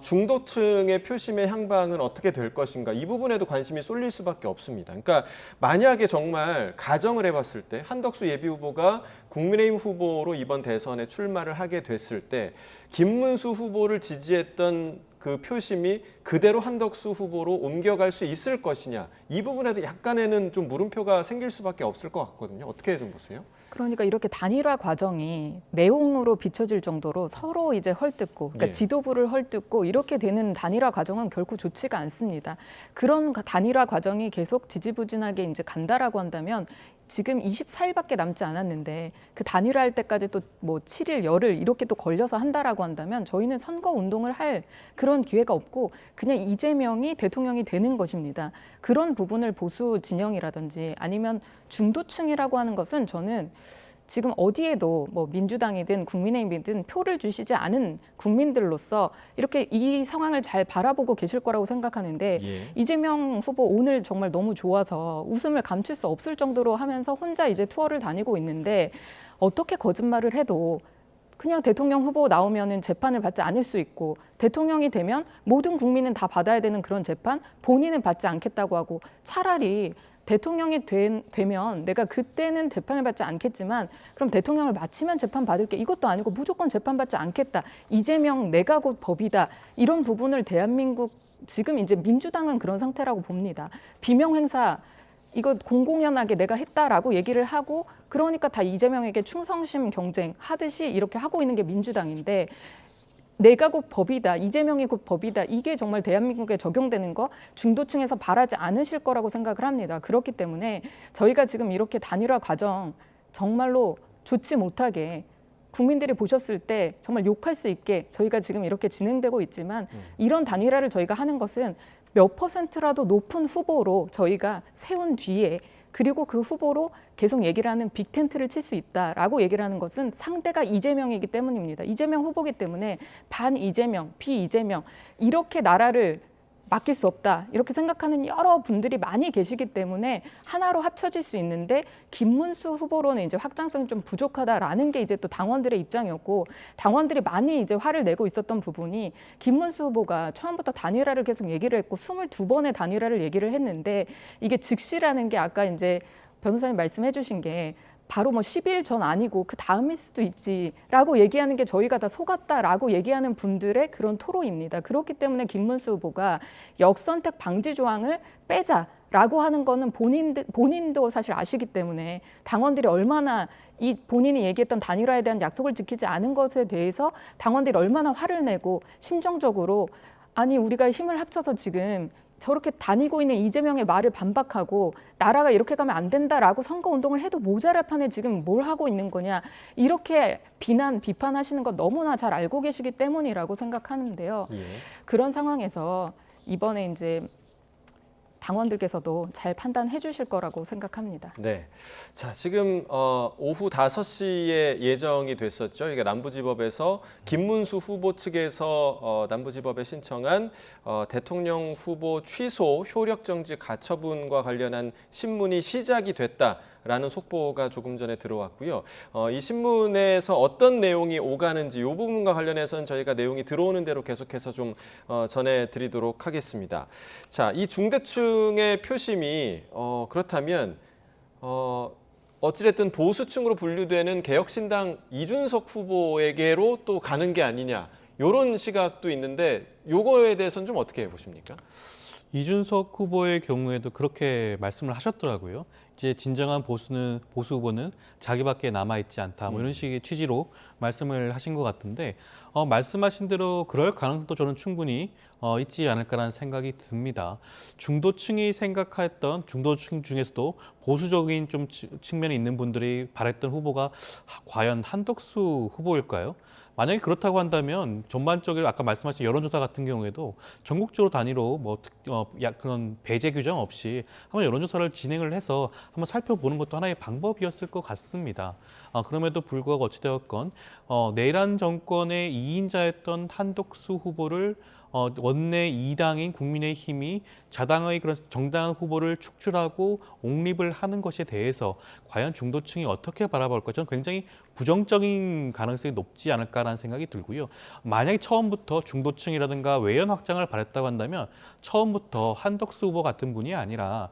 중도층의 표심의 향방은 어떻게 될 것인가, 이 부분에도 관심이 쏠릴 수밖에 없습니다. 그러니까 만약에 정말 가정을 해봤을 때 한덕수 예비후보가 국민의힘 후보로 이번 대선에 출마를 하게 됐을 때 김문수 후보를 지지했던 그 표심이 그대로 한덕수 후보로 옮겨갈 수 있을 것이냐, 이 부분에도 약간에는 좀 물음표가 생길 수밖에 없을 것 같거든요. 어떻게 좀 보세요? 그러니까 이렇게 단일화 과정이 내용으로 비춰질 정도로 서로 이제 헐뜯고, 그러니까 예. 지도부를 헐뜯고 이렇게 되는 단일화 과정은 결코 좋지가 않습니다. 그런 단일화 과정이 계속 지지부진하게 이제 간다라고 한다면 지금 24일밖에 남지 않았는데 그 단일화할 때까지 또 7일, 열흘 이렇게 또 걸려서 한다라고 한다면 저희는 선거 운동을 할 그런 기회가 없고 그냥 이재명이 대통령이 되는 것입니다. 그런 부분을 보수 진영이라든지 아니면 중도층이라고 하는 것은 저는 지금 어디에도 민주당이든 국민의힘이든 표를 주시지 않은 국민들로서 이렇게 이 상황을 잘 바라보고 계실 거라고 생각하는데 예. 이재명 후보 오늘 정말 너무 좋아서 웃음을 감출 수 없을 정도로 하면서 혼자 이제 투어를 다니고 있는데 어떻게 거짓말을 해도 그냥 대통령 후보 나오면은 재판을 받지 않을 수 있고 대통령이 되면 모든 국민은 다 받아야 되는 그런 재판 본인은 받지 않겠다고 하고 차라리 대통령이 되면 내가 그때는 재판을 받지 않겠지만 그럼 대통령을 마치면 재판 받을게, 이것도 아니고 무조건 재판 받지 않겠다. 이재명 내가 곧 법이다. 이런 부분을 대한민국 지금 이제 민주당은 그런 상태라고 봅니다. 비명 행사 이거 공공연하게 내가 했다라고 얘기를 하고 그러니까 다 이재명에게 충성심 경쟁 하듯이 이렇게 하고 있는 게 민주당인데 내가 곧 법이다, 이재명이 곧 법이다, 이게 정말 대한민국에 적용되는 거 중도층에서 바라지 않으실 거라고 생각을 합니다. 그렇기 때문에 저희가 지금 이렇게 단일화 과정 정말로 좋지 못하게 국민들이 보셨을 때 정말 욕할 수 있게 저희가 지금 이렇게 진행되고 있지만 이런 단일화를 저희가 하는 것은 몇 %라도 높은 후보로 저희가 세운 뒤에 그리고 그 후보로 계속 얘기를 하는 빅텐트를 칠 수 있다라고 얘기를 하는 것은 상대가 이재명이기 때문입니다. 이재명 후보기 때문에 반 이재명, 비이재명 이렇게 나라를 맡길 수 없다 이렇게 생각하는 여러 분들이 많이 계시기 때문에 하나로 합쳐질 수 있는데 김문수 후보로는 이제 확장성이 좀 부족하다라는 게 이제 또 당원들의 입장이었고 당원들이 많이 이제 화를 내고 있었던 부분이 김문수 후보가 처음부터 단일화를 계속 얘기를 했고 22번의 단일화를 얘기를 했는데 이게 즉시라는 게 아까 이제 변호사님 말씀해 주신 게 바로 10일 전 아니고 그 다음일 수도 있지라고 얘기하는 게 저희가 다 속았다라고 얘기하는 분들의 그런 토로입니다. 그렇기 때문에 김문수 후보가 역선택 방지 조항을 빼자 라고 하는 거는 본인도 사실 아시기 때문에 당원들이 얼마나 이 본인이 얘기했던 단일화에 대한 약속을 지키지 않은 것에 대해서 당원들이 얼마나 화를 내고 심정적으로 아니 우리가 힘을 합쳐서 지금 저렇게 다니고 있는 이재명의 말을 반박하고 나라가 이렇게 가면 안 된다라고 선거운동을 해도 모자랄 판에 지금 뭘 하고 있는 거냐 이렇게 비판하시는 거 너무나 잘 알고 계시기 때문이라고 생각하는데요. 예. 그런 상황에서 이번에 이제 당원들께서도 잘 판단해 주실 거라고 생각합니다. 네. 자, 지금 오후 5시에 예정이 됐었죠. 이게 남부지법에서 김문수 후보 측에서 남부지법에 신청한 대통령 후보 취소 효력정지 가처분과 관련한 신문이 시작이 됐다라는 속보가 조금 전에 들어왔고요. 이 신문에서 어떤 내용이 오가는지 이 부분과 관련해서는 저희가 내용이 들어오는 대로 계속해서 좀 전해드리도록 하겠습니다. 자, 이 중대층의 표심이 그렇다면 어찌됐든 보수층으로 분류되는 개혁신당 이준석 후보에게로 또 가는 게 아니냐 이런 시각도 있는데 요거에 대해서는 좀 어떻게 보십니까? 이준석 후보의 경우에도 그렇게 말씀을 하셨더라고요. 이제 진정한 보수 후보는 자기밖에 남아있지 않다. 뭐 이런 식의 취지로 말씀을 하신 것 같은데 말씀하신 대로 그럴 가능성도 저는 충분히 있지 않을까라는 생각이 듭니다. 중도층이 생각했던 중도층 중에서도 보수적인 좀 측면이 있는 분들이 바랬던 후보가 과연 한덕수 후보일까요? 만약에 그렇다고 한다면 전반적으로 아까 말씀하신 여론조사 같은 경우에도 전국적으로 단위로 그런 배제 규정 없이 한번 여론조사를 진행을 해서 한번 살펴보는 것도 하나의 방법이었을 것 같습니다. 그럼에도 불구하고 어찌되었건 내란 정권의 2인자였던 한덕수 후보를 원내 2당인 국민의힘이 자당의 그런 정당한 후보를 축출하고 옹립을 하는 것에 대해서 과연 중도층이 어떻게 바라볼까? 저는 굉장히 부정적인 가능성이 높지 않을까라는 생각이 들고요. 만약에 처음부터 중도층이라든가 외연 확장을 바랬다고 한다면 처음부터 한덕수 후보 같은 분이 아니라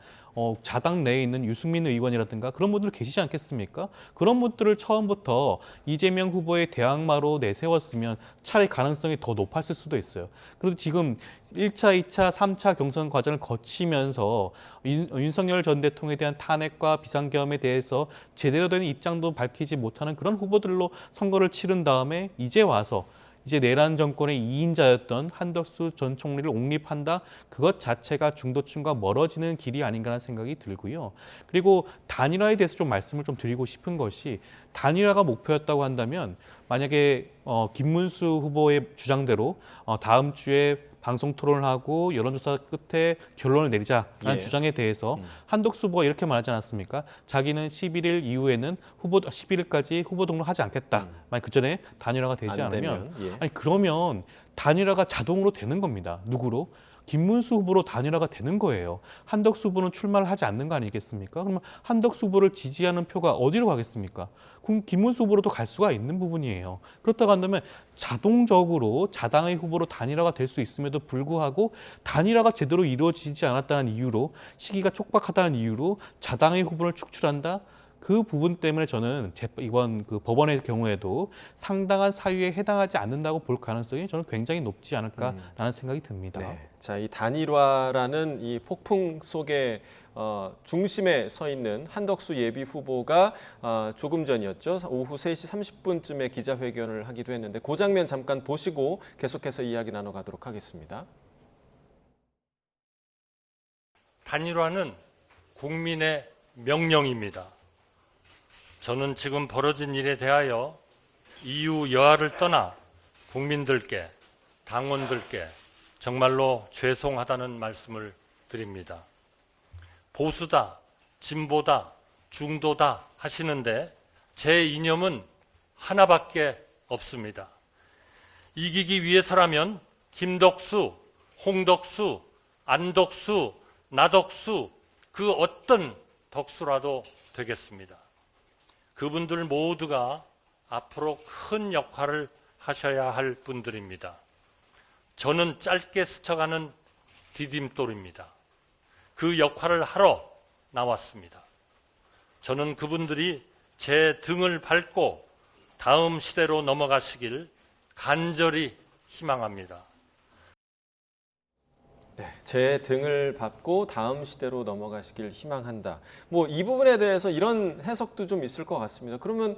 자당 내에 있는 유승민 의원이라든가 그런 분들 계시지 않겠습니까? 그런 분들을 처음부터 이재명 후보의 대항마로 내세웠으면 차라리 가능성이 더 높았을 수도 있어요. 그래도 지금 1차, 2차, 3차 경선 과정을 거치면서 윤석열 전 대통령에 대한 탄핵과 비상계엄에 대해서 제대로 된 입장도 밝히지 못하는 그런 후보들로 선거를 치른 다음에 이제 와서 이제 내란 정권의 2인자였던 한덕수 전 총리를 옹립한다. 그것 자체가 중도층과 멀어지는 길이 아닌가라는 생각이 들고요. 그리고 단일화에 대해서 좀 말씀을 좀 드리고 싶은 것이 단일화가 목표였다고 한다면 만약에 김문수 후보의 주장대로 다음 주에 방송 토론을 하고 여론조사 끝에 결론을 내리자라는 주장에 대해서 한덕수 후보가 이렇게 말하지 않았습니까? 자기는 11일 이후에는 11일까지 후보 등록하지 않겠다. 만약 그 전에 단일화가 되지 않으면 아니 그러면 단일화가 자동으로 되는 겁니다. 누구로? 김문수 후보로 단일화가 되는 거예요. 한덕수 후보는 출마를 하지 않는 거 아니겠습니까? 그러면 한덕수 후보를 지지하는 표가 어디로 가겠습니까? 그럼 김문수 후보로도 갈 수가 있는 부분이에요. 그렇다고 한다면 자동적으로 자당의 후보로 단일화가 될 수 있음에도 불구하고 단일화가 제대로 이루어지지 않았다는 이유로 시기가 촉박하다는 이유로 자당의 후보를 축출한다? 그 부분 때문에 저는 이번 그 법원의 경우에도 상당한 사유에 해당하지 않는다고 볼 가능성이 저는 굉장히 높지 않을까라는 생각이 듭니다. 네. 자, 이 단일화라는 이 폭풍 속에 중심에 서 있는 한덕수 예비 후보가 조금 전이었죠. 오후 3시 30분쯤에 기자회견을 하기도 했는데 그 장면 잠깐 보시고 계속해서 이야기 나눠가도록 하겠습니다. 단일화는 국민의 명령입니다. 저는 지금 벌어진 일에 대하여 이유 여하를 떠나 국민들께, 당원들께 정말로 죄송하다는 말씀을 드립니다. 보수다, 진보다, 중도다 하시는데 제 이념은 하나밖에 없습니다. 이기기 위해서라면 김덕수, 홍덕수, 안덕수, 나덕수 그 어떤 덕수라도 되겠습니다. 그분들 모두가 앞으로 큰 역할을 하셔야 할 분들입니다. 저는 짧게 스쳐가는 디딤돌입니다. 그 역할을 하러 나왔습니다. 저는 그분들이 제 등을 밟고 다음 시대로 넘어가시길 간절히 희망합니다. 네, 제 등을 밟고 다음 시대로 넘어가시길 희망한다. 뭐 이 부분에 대해서 이런 해석도 좀 있을 것 같습니다. 그러면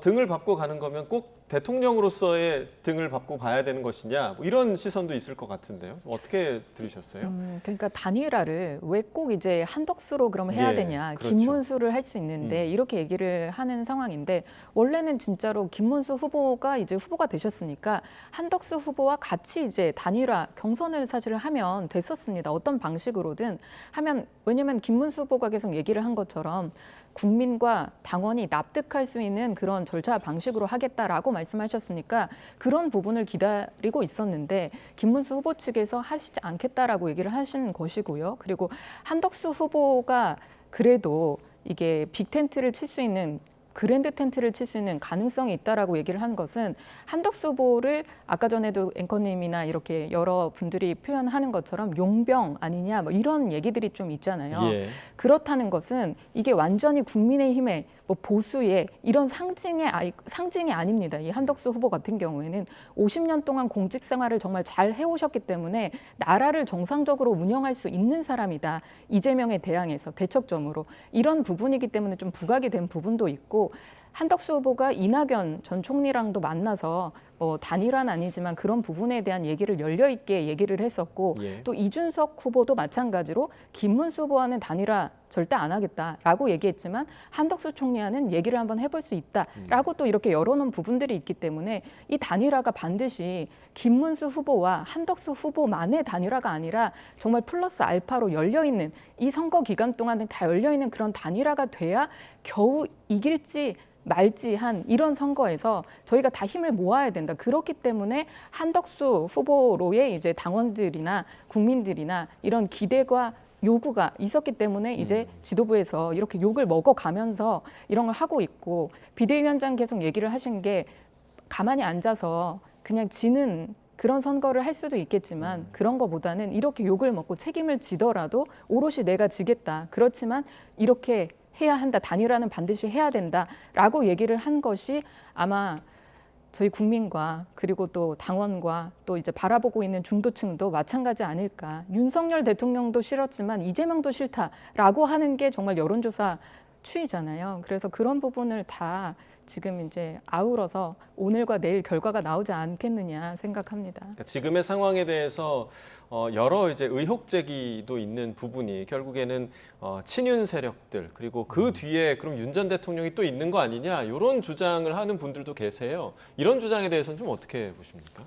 등을 밟고 가는 거면 꼭 대통령으로서의 등을 밟고 가야 되는 것이냐, 뭐 이런 시선도 있을 것 같은데요. 어떻게 들으셨어요? 그러니까 단일화를 왜 꼭 이제 한덕수로 그러면 해야 예, 되냐, 그렇죠. 김문수를 할 수 있는데 이렇게 얘기를 하는 상황인데, 원래는 진짜로 김문수 후보가 이제 후보가 되셨으니까 한덕수 후보와 같이 이제 단일화 경선을 사실 하면 됐었습니다. 어떤 방식으로든 하면, 왜냐하면 김문수 후보가 계속 얘기를 한 것처럼 국민과 당원이 납득할 수 있는 그런 절차 방식으로 하겠다라고 말씀하셨으니까 그런 부분을 기다리고 있었는데, 김문수 후보 측에서 하시지 않겠다라고 얘기를 하신 것이고요. 그리고 한덕수 후보가 그래도 이게 빅텐트를 칠 수 있는, 그랜드 텐트를 칠 수 있는 가능성이 있다라고 얘기를 한 것은, 한덕수 후보를 아까 전에도 앵커님이나 이렇게 여러 분들이 표현하는 것처럼 용병 아니냐, 뭐 이런 얘기들이 좀 있잖아요. 예. 그렇다는 것은 이게 완전히 국민의힘의 뭐 보수의 이런 상징이 아닙니다. 이 한덕수 후보 같은 경우에는 50년 동안 공직 생활을 정말 잘 해오셨기 때문에 나라를 정상적으로 운영할 수 있는 사람이다. 이재명에 대항해서 대척점으로, 이런 부분이기 때문에 좀 부각이 된 부분도 있고, 한덕수 후보가 이낙연 전 총리랑도 만나서 뭐 단일화는 아니지만 그런 부분에 대한 얘기를 열려 있게 얘기를 했었고, 예. 또 이준석 후보도 마찬가지로 김문수 후보와는 단일화 절대 안 하겠다라고 얘기했지만 한덕수 총리와는 얘기를 한번 해볼 수 있다라고 또 이렇게 열어놓은 부분들이 있기 때문에, 이 단일화가 반드시 김문수 후보와 한덕수 후보만의 단일화가 아니라 정말 플러스 알파로 열려있는, 이 선거 기간 동안에 다 열려있는 그런 단일화가 돼야 겨우 이길지 말지 한 이런 선거에서 저희가 다 힘을 모아야 된다. 그렇기 때문에 한덕수 후보로의 이제 당원들이나 국민들이나 이런 기대가 요구가 있었기 때문에 이제 지도부에서 이렇게 욕을 먹어가면서 이런 걸 하고 있고, 비대위원장 계속 얘기를 하신 게 가만히 앉아서 그냥 지는 그런 선거를 할 수도 있겠지만 그런 거보다는 이렇게 욕을 먹고 책임을 지더라도 오롯이 내가 지겠다. 그렇지만 이렇게 해야 한다. 단일화는 반드시 해야 된다라고 얘기를 한 것이 아마 저희 국민과 그리고 또 당원과 또 이제 바라보고 있는 중도층도 마찬가지 아닐까. 윤석열 대통령도 싫었지만 이재명도 싫다라고 하는 게 정말 여론조사 추이잖아요. 그래서 그런 부분을 다 지금 이제 아우러서 오늘과 내일 결과가 나오지 않겠느냐 생각합니다. 그러니까 지금의 상황에 대해서 여러 이제 의혹 제기도 있는 부분이 결국에는 친윤 세력들, 그리고 그 뒤에 그럼 윤 전 대통령이 또 있는 거 아니냐, 이런 주장을 하는 분들도 계세요. 이런 주장에 대해서는 좀 어떻게 보십니까?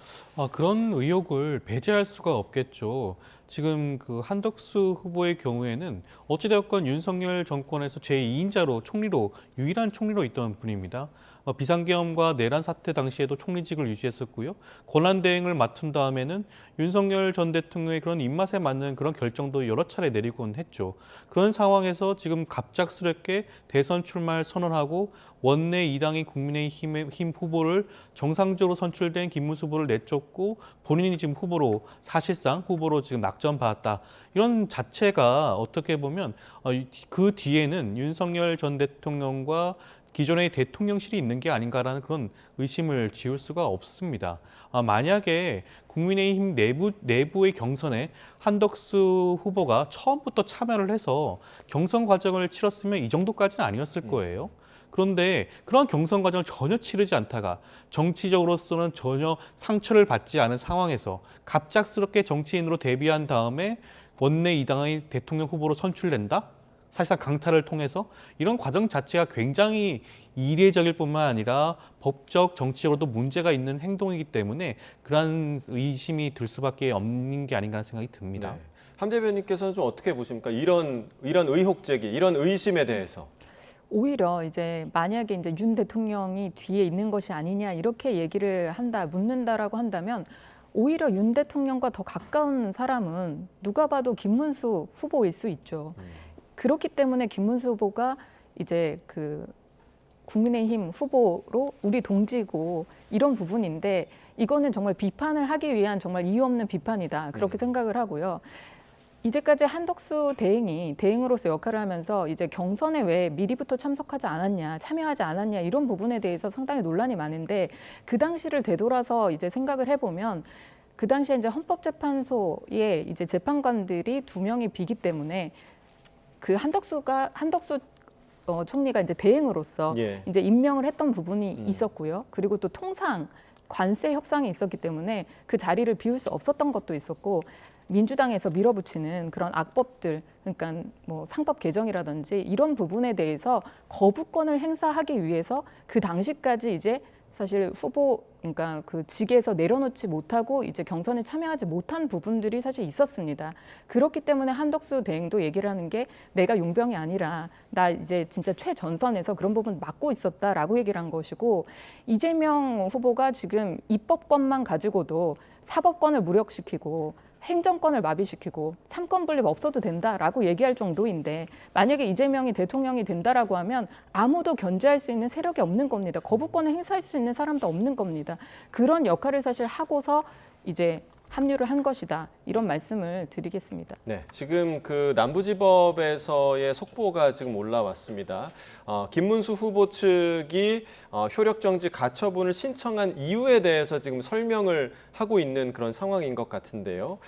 그런 의혹을 배제할 수가 없겠죠. 지금 그 한덕수 후보의 경우에는 어찌되었건 윤석열 정권에서 제2인자로 총리로, 유일한 총리로 있던 분입니다. 비상계엄과 내란 사태 당시에도 총리직을 유지했었고요. 권한대행을 맡은 다음에는 윤석열 전 대통령의 그런 입맛에 맞는 그런 결정도 여러 차례 내리곤 했죠. 그런 상황에서 지금 갑작스럽게 대선 출마를 선언하고 원내 2당인 국민의힘 후보를 정상적으로 선출된 김문수 후보를 내쫓고 본인이 지금 후보로, 사실상 후보로 지금 낙점받았다. 이런 자체가 어떻게 보면 그 뒤에는 윤석열 전 대통령과 기존의 대통령실이 있는 게 아닌가라는 그런 의심을 지울 수가 없습니다. 만약에 국민의힘 내부의 경선에 한덕수 후보가 처음부터 참여를 해서 경선 과정을 치렀으면 이 정도까지는 아니었을 거예요. 그런데 그런 경선 과정을 전혀 치르지 않다가 정치적으로서는 전혀 상처를 받지 않은 상황에서 갑작스럽게 정치인으로 데뷔한 다음에 원내 2당의 대통령 후보로 선출된다? 사실상 강탈을 통해서, 이런 과정 자체가 굉장히 이례적일 뿐만 아니라 법적, 정치적으로도 문제가 있는 행동이기 때문에 그러한 의심이 들 수밖에 없는 게 아닌가 하는 생각이 듭니다. 네. 함 대변인께서는 좀 어떻게 보십니까? 이런 의혹 제기, 이런 의심에 대해서. 오히려 이제 만약에 이제 윤 대통령이 뒤에 있는 것이 아니냐 이렇게 얘기를 묻는다라고 한다면, 오히려 윤 대통령과 더 가까운 사람은 누가 봐도 김문수 후보일 수 있죠. 그렇기 때문에 김문수 후보가 이제 그 국민의힘 후보로 우리 동지고 이런 부분인데, 이거는 정말 비판을 하기 위한 정말 이유 없는 비판이다. 그렇게 생각을 하고요. 이제까지 한덕수 대행으로서 역할을 하면서 이제 경선에 왜 미리부터 참석하지 않았냐, 참여하지 않았냐, 이런 부분에 대해서 상당히 논란이 많은데, 그 당시를 되돌아서 이제 생각을 해보면 그 당시에 이제 헌법재판소에 이제 재판관들이 2명이 비기 때문에 그 한덕수 총리가 이제 대행으로서 예. 이제 임명을 했던 부분이 있었고요. 그리고 또 통상 관세 협상이 있었기 때문에 그 자리를 비울 수 없었던 것도 있었고, 민주당에서 밀어붙이는 그런 악법들, 그러니까 뭐 상법 개정이라든지 이런 부분에 대해서 거부권을 행사하기 위해서 그 당시까지 이제 사실 후보, 그러니까 그 직에서 내려놓지 못하고 이제 경선에 참여하지 못한 부분들이 사실 있었습니다. 그렇기 때문에 한덕수 대행도 얘기를 하는 게, 내가 용병이 아니라 나 이제 진짜 최전선에서 그런 부분 맡고 있었다라고 얘기를 한 것이고, 이재명 후보가 지금 입법권만 가지고도 사법권을 무력시키고 행정권을 마비시키고 삼권 분립 없어도 된다라고 얘기할 정도인데, 만약에 이재명이 대통령이 된다라고 하면 아무도 견제할 수 있는 세력이 없는 겁니다. 거부권을 행사할 수 있는 사람도 없는 겁니다. 그런 역할을 사실 하고서 이제 합류를 한 것이다, 이런 말씀을 드리겠습니다. 네, 지금 그 남부지법에서의 속보가 지금 올라왔습니다. 김문수 후보 측이 효력정지 가처분을 신청한 이유에 대해서 지금 설명을 하고 있는 그런 상황인 것 같은데요.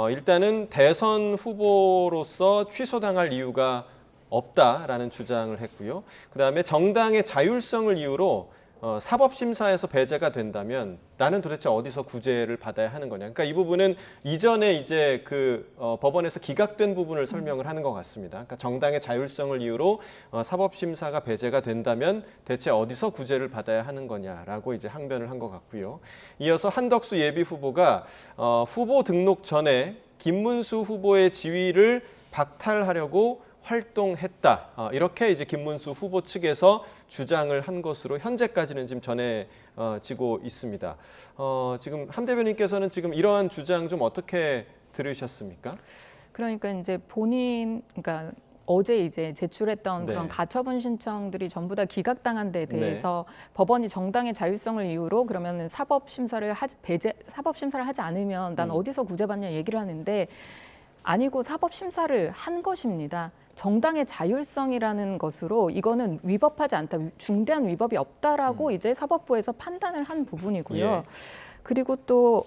일단은 대선 후보로서 취소당할 이유가 없다라는 주장을 했고요. 그다음에 정당의 자율성을 이유로 사법심사에서 배제가 된다면 나는 도대체 어디서 구제를 받아야 하는 거냐. 그러니까 이 부분은 이전에 이제 그 법원에서 기각된 부분을 설명을 하는 것 같습니다. 그러니까 정당의 자율성을 이유로 사법심사가 배제가 된다면 대체 어디서 구제를 받아야 하는 거냐라고 이제 항변을 한 것 같고요. 이어서 한덕수 예비 후보가 후보 등록 전에 김문수 후보의 지위를 박탈하려고 활동했다. 이렇게 이제 김문수 후보 측에서 주장을 한 것으로 현재까지는 지금 전해지고 있습니다. 지금 함 대변인께서는 지금 이러한 주장 좀 어떻게 들으셨습니까? 그러니까 이제 그러니까 어제 이제 제출했던 네. 그런 가처분 신청들이 전부 다 기각당한 데 대해서 법원이 정당의 자율성을 이유로 그러면 사법심사를 하지 않으면 난 어디서 구제받냐 얘기를 하는데, 아니고 사법심사를 한 것입니다. 정당의 자율성이라는 것으로 이거는 위법하지 않다, 중대한 위법이 없다라고 이제 사법부에서 판단을 한 부분이고요. 예. 그리고 또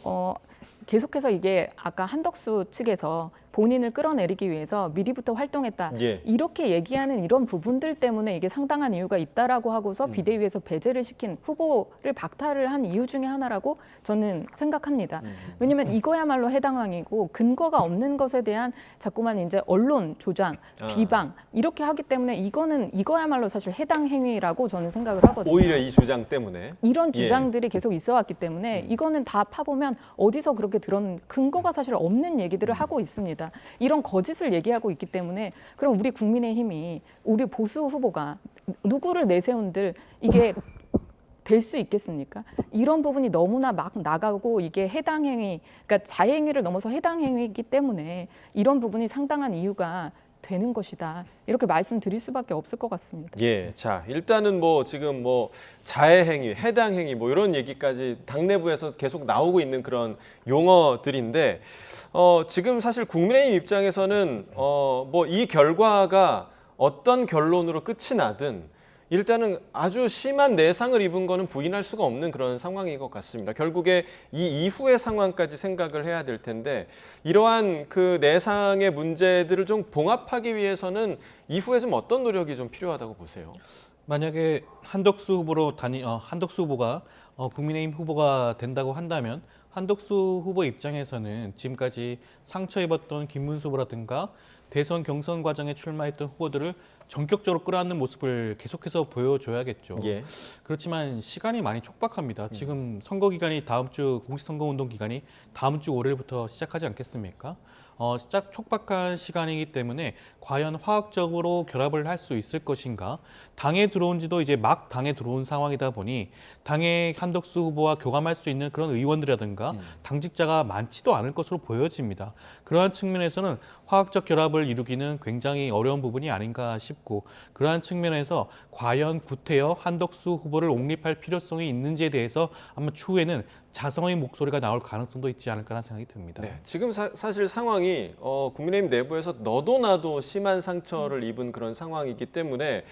계속해서 이게 아까 한덕수 측에서 본인을 끌어내리기 위해서 미리부터 활동했다, 예. 이렇게 얘기하는 이런 부분들 때문에 이게 상당한 이유가 있다라고 하고서 비대위에서 배제를 시킨, 후보를 박탈을 한 이유 중에 하나라고 저는 생각합니다. 왜냐하면 이거야말로 해당항이고 근거가 없는 것에 대한 자꾸만 이제 언론 조장, 비방 이렇게 하기 때문에 이거야말로 사실 해당 행위라고 저는 생각을 하거든요. 오히려 이 주장 때문에. 이런 주장들이 계속 있어 왔기 때문에 이거는 다 파보면 어디서 그렇게 들은 근거가 사실 없는 얘기들을 하고 있습니다. 이런 거짓을 얘기하고 있기 때문에, 그럼 우리 국민의힘이 우리 보수 후보가 누구를 내세운들 이게 될 수 있겠습니까? 이런 부분이 너무나 막 나가고 이게 해당 행위, 그러니까 자행위를 넘어서 해당 행위이기 때문에 이런 부분이 상당한 이유가 되는 것이다, 이렇게 말씀드릴 수밖에 없을 것 같습니다. 예, 자 일단은 뭐 지금 뭐 자해행위, 해당행위 뭐 이런 얘기까지 당내부에서 계속 나오고 있는 그런 용어들인데, 지금 사실 국민의힘 입장에서는 뭐 이 결과가 어떤 결론으로 끝이 나든 일단은 아주 심한 내상을 입은 거는 부인할 수가 없는 그런 상황인 것 같습니다. 결국에 이 이후의 상황까지 생각을 해야 될 텐데, 이러한 그 내상의 문제들을 좀 봉합하기 위해서는 이후에 좀 어떤 노력이 좀 필요하다고 보세요? 만약에 한덕수 후보가 국민의힘 후보가 된다고 한다면 한덕수 후보 입장에서는 지금까지 상처 입었던 김문수 후보라든가 대선 경선 과정에 출마했던 후보들을 전격적으로 끌어안는 모습을 계속해서 보여줘야겠죠. 예. 그렇지만 시간이 많이 촉박합니다. 지금 선거 기간이 다음 주, 공식선거운동 기간이 다음 주 월요일부터 시작하지 않겠습니까? 시작 촉박한 시간이기 때문에 과연 화학적으로 결합을 할 수 있을 것인가? 당에 들어온 지도 이제 막 당에 들어온 상황이다 보니 당의 한덕수 후보와 교감할 수 있는 그런 의원들이라든가 당직자가 많지도 않을 것으로 보여집니다. 그러한 측면에서는 화학적 결합을 이루기는 굉장히 어려운 부분이 아닌가 싶고, 그러한 측면에서 과연 구태여 한덕수 후보를 옹립할 필요성이 있는지에 대해서 아마 추후에는 자성의 목소리가 나올 가능성도 있지 않을까라는 생각이 듭니다. 네, 지금 사실 상황이 국민의힘 내부에서 너도 나도 심한 상처를 입은 그런 상황이기 때문에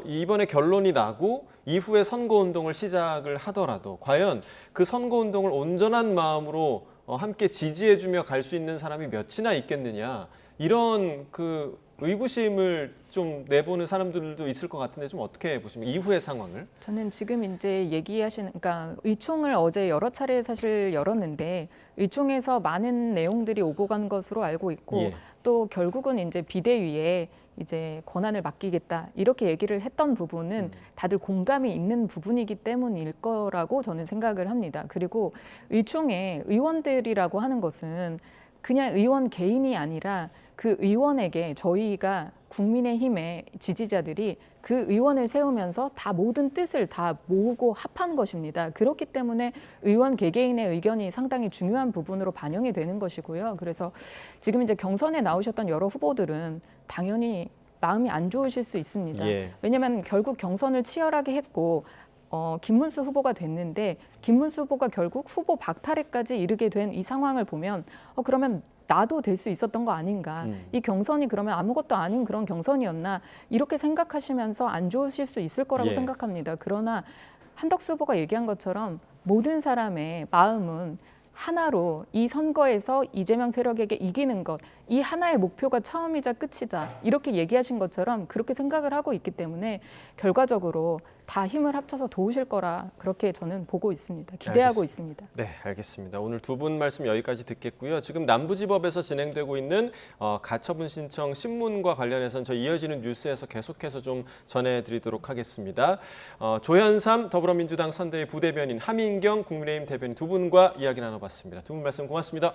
이번에 결론이 나고 이후에 선거운동을 시작을 하더라도 과연 그 선거운동을 온전한 마음으로 함께 지지해주며 갈 수 있는 사람이 몇이나 있겠느냐 이런 그 의구심을 좀 내보는 사람들도 있을 것 같은데 좀 어떻게 보십니까? 이후의 상황을? 저는 지금 이제 얘기하시는, 그러니까 의총을 어제 여러 차례 사실 열었는데 의총에서 많은 내용들이 오고 간 것으로 알고 있고 예. 또 결국은 이제 비대위에 이제 권한을 맡기겠다 이렇게 얘기를 했던 부분은 다들 공감이 있는 부분이기 때문일 거라고 저는 생각을 합니다. 그리고 의총에 의원들이라고 하는 것은 그냥 의원 개인이 아니라 그 의원에게 저희가 국민의힘의 지지자들이 그 의원을 세우면서 다 모든 뜻을 다 모으고 합한 것입니다. 그렇기 때문에 의원 개개인의 의견이 상당히 중요한 부분으로 반영이 되는 것이고요. 그래서 지금 이제 경선에 나오셨던 여러 후보들은 당연히 마음이 안 좋으실 수 있습니다. 예. 왜냐하면 결국 경선을 치열하게 했고 김문수 후보가 됐는데 김문수 후보가 결국 후보 박탈에까지 이르게 된 이 상황을 보면 그러면 나도 될 수 있었던 거 아닌가. 이 경선이 그러면 아무것도 아닌 그런 경선이었나. 이렇게 생각하시면서 안 좋으실 수 있을 거라고 예. 생각합니다. 그러나 한덕수 후보가 얘기한 것처럼 모든 사람의 마음은 하나로 이 선거에서 이재명 세력에게 이기는 것, 이 하나의 목표가 처음이자 끝이다. 이렇게 얘기하신 것처럼 그렇게 생각을 하고 있기 때문에 결과적으로 다 힘을 합쳐서 도우실 거라 그렇게 저는 보고 있습니다. 기대하고 있습니다. 네, 알겠습니다. 오늘 두 분 말씀 여기까지 듣겠고요. 지금 남부지법에서 진행되고 있는 가처분 신청 신문과 관련해서는 저희 이어지는 뉴스에서 계속해서 좀 전해드리도록 하겠습니다. 조현삼 더불어민주당 선대위 부대변인, 하민경 국민의힘 대변인 두 분과 이야기 나눠봤습니다. 두 분 말씀 고맙습니다.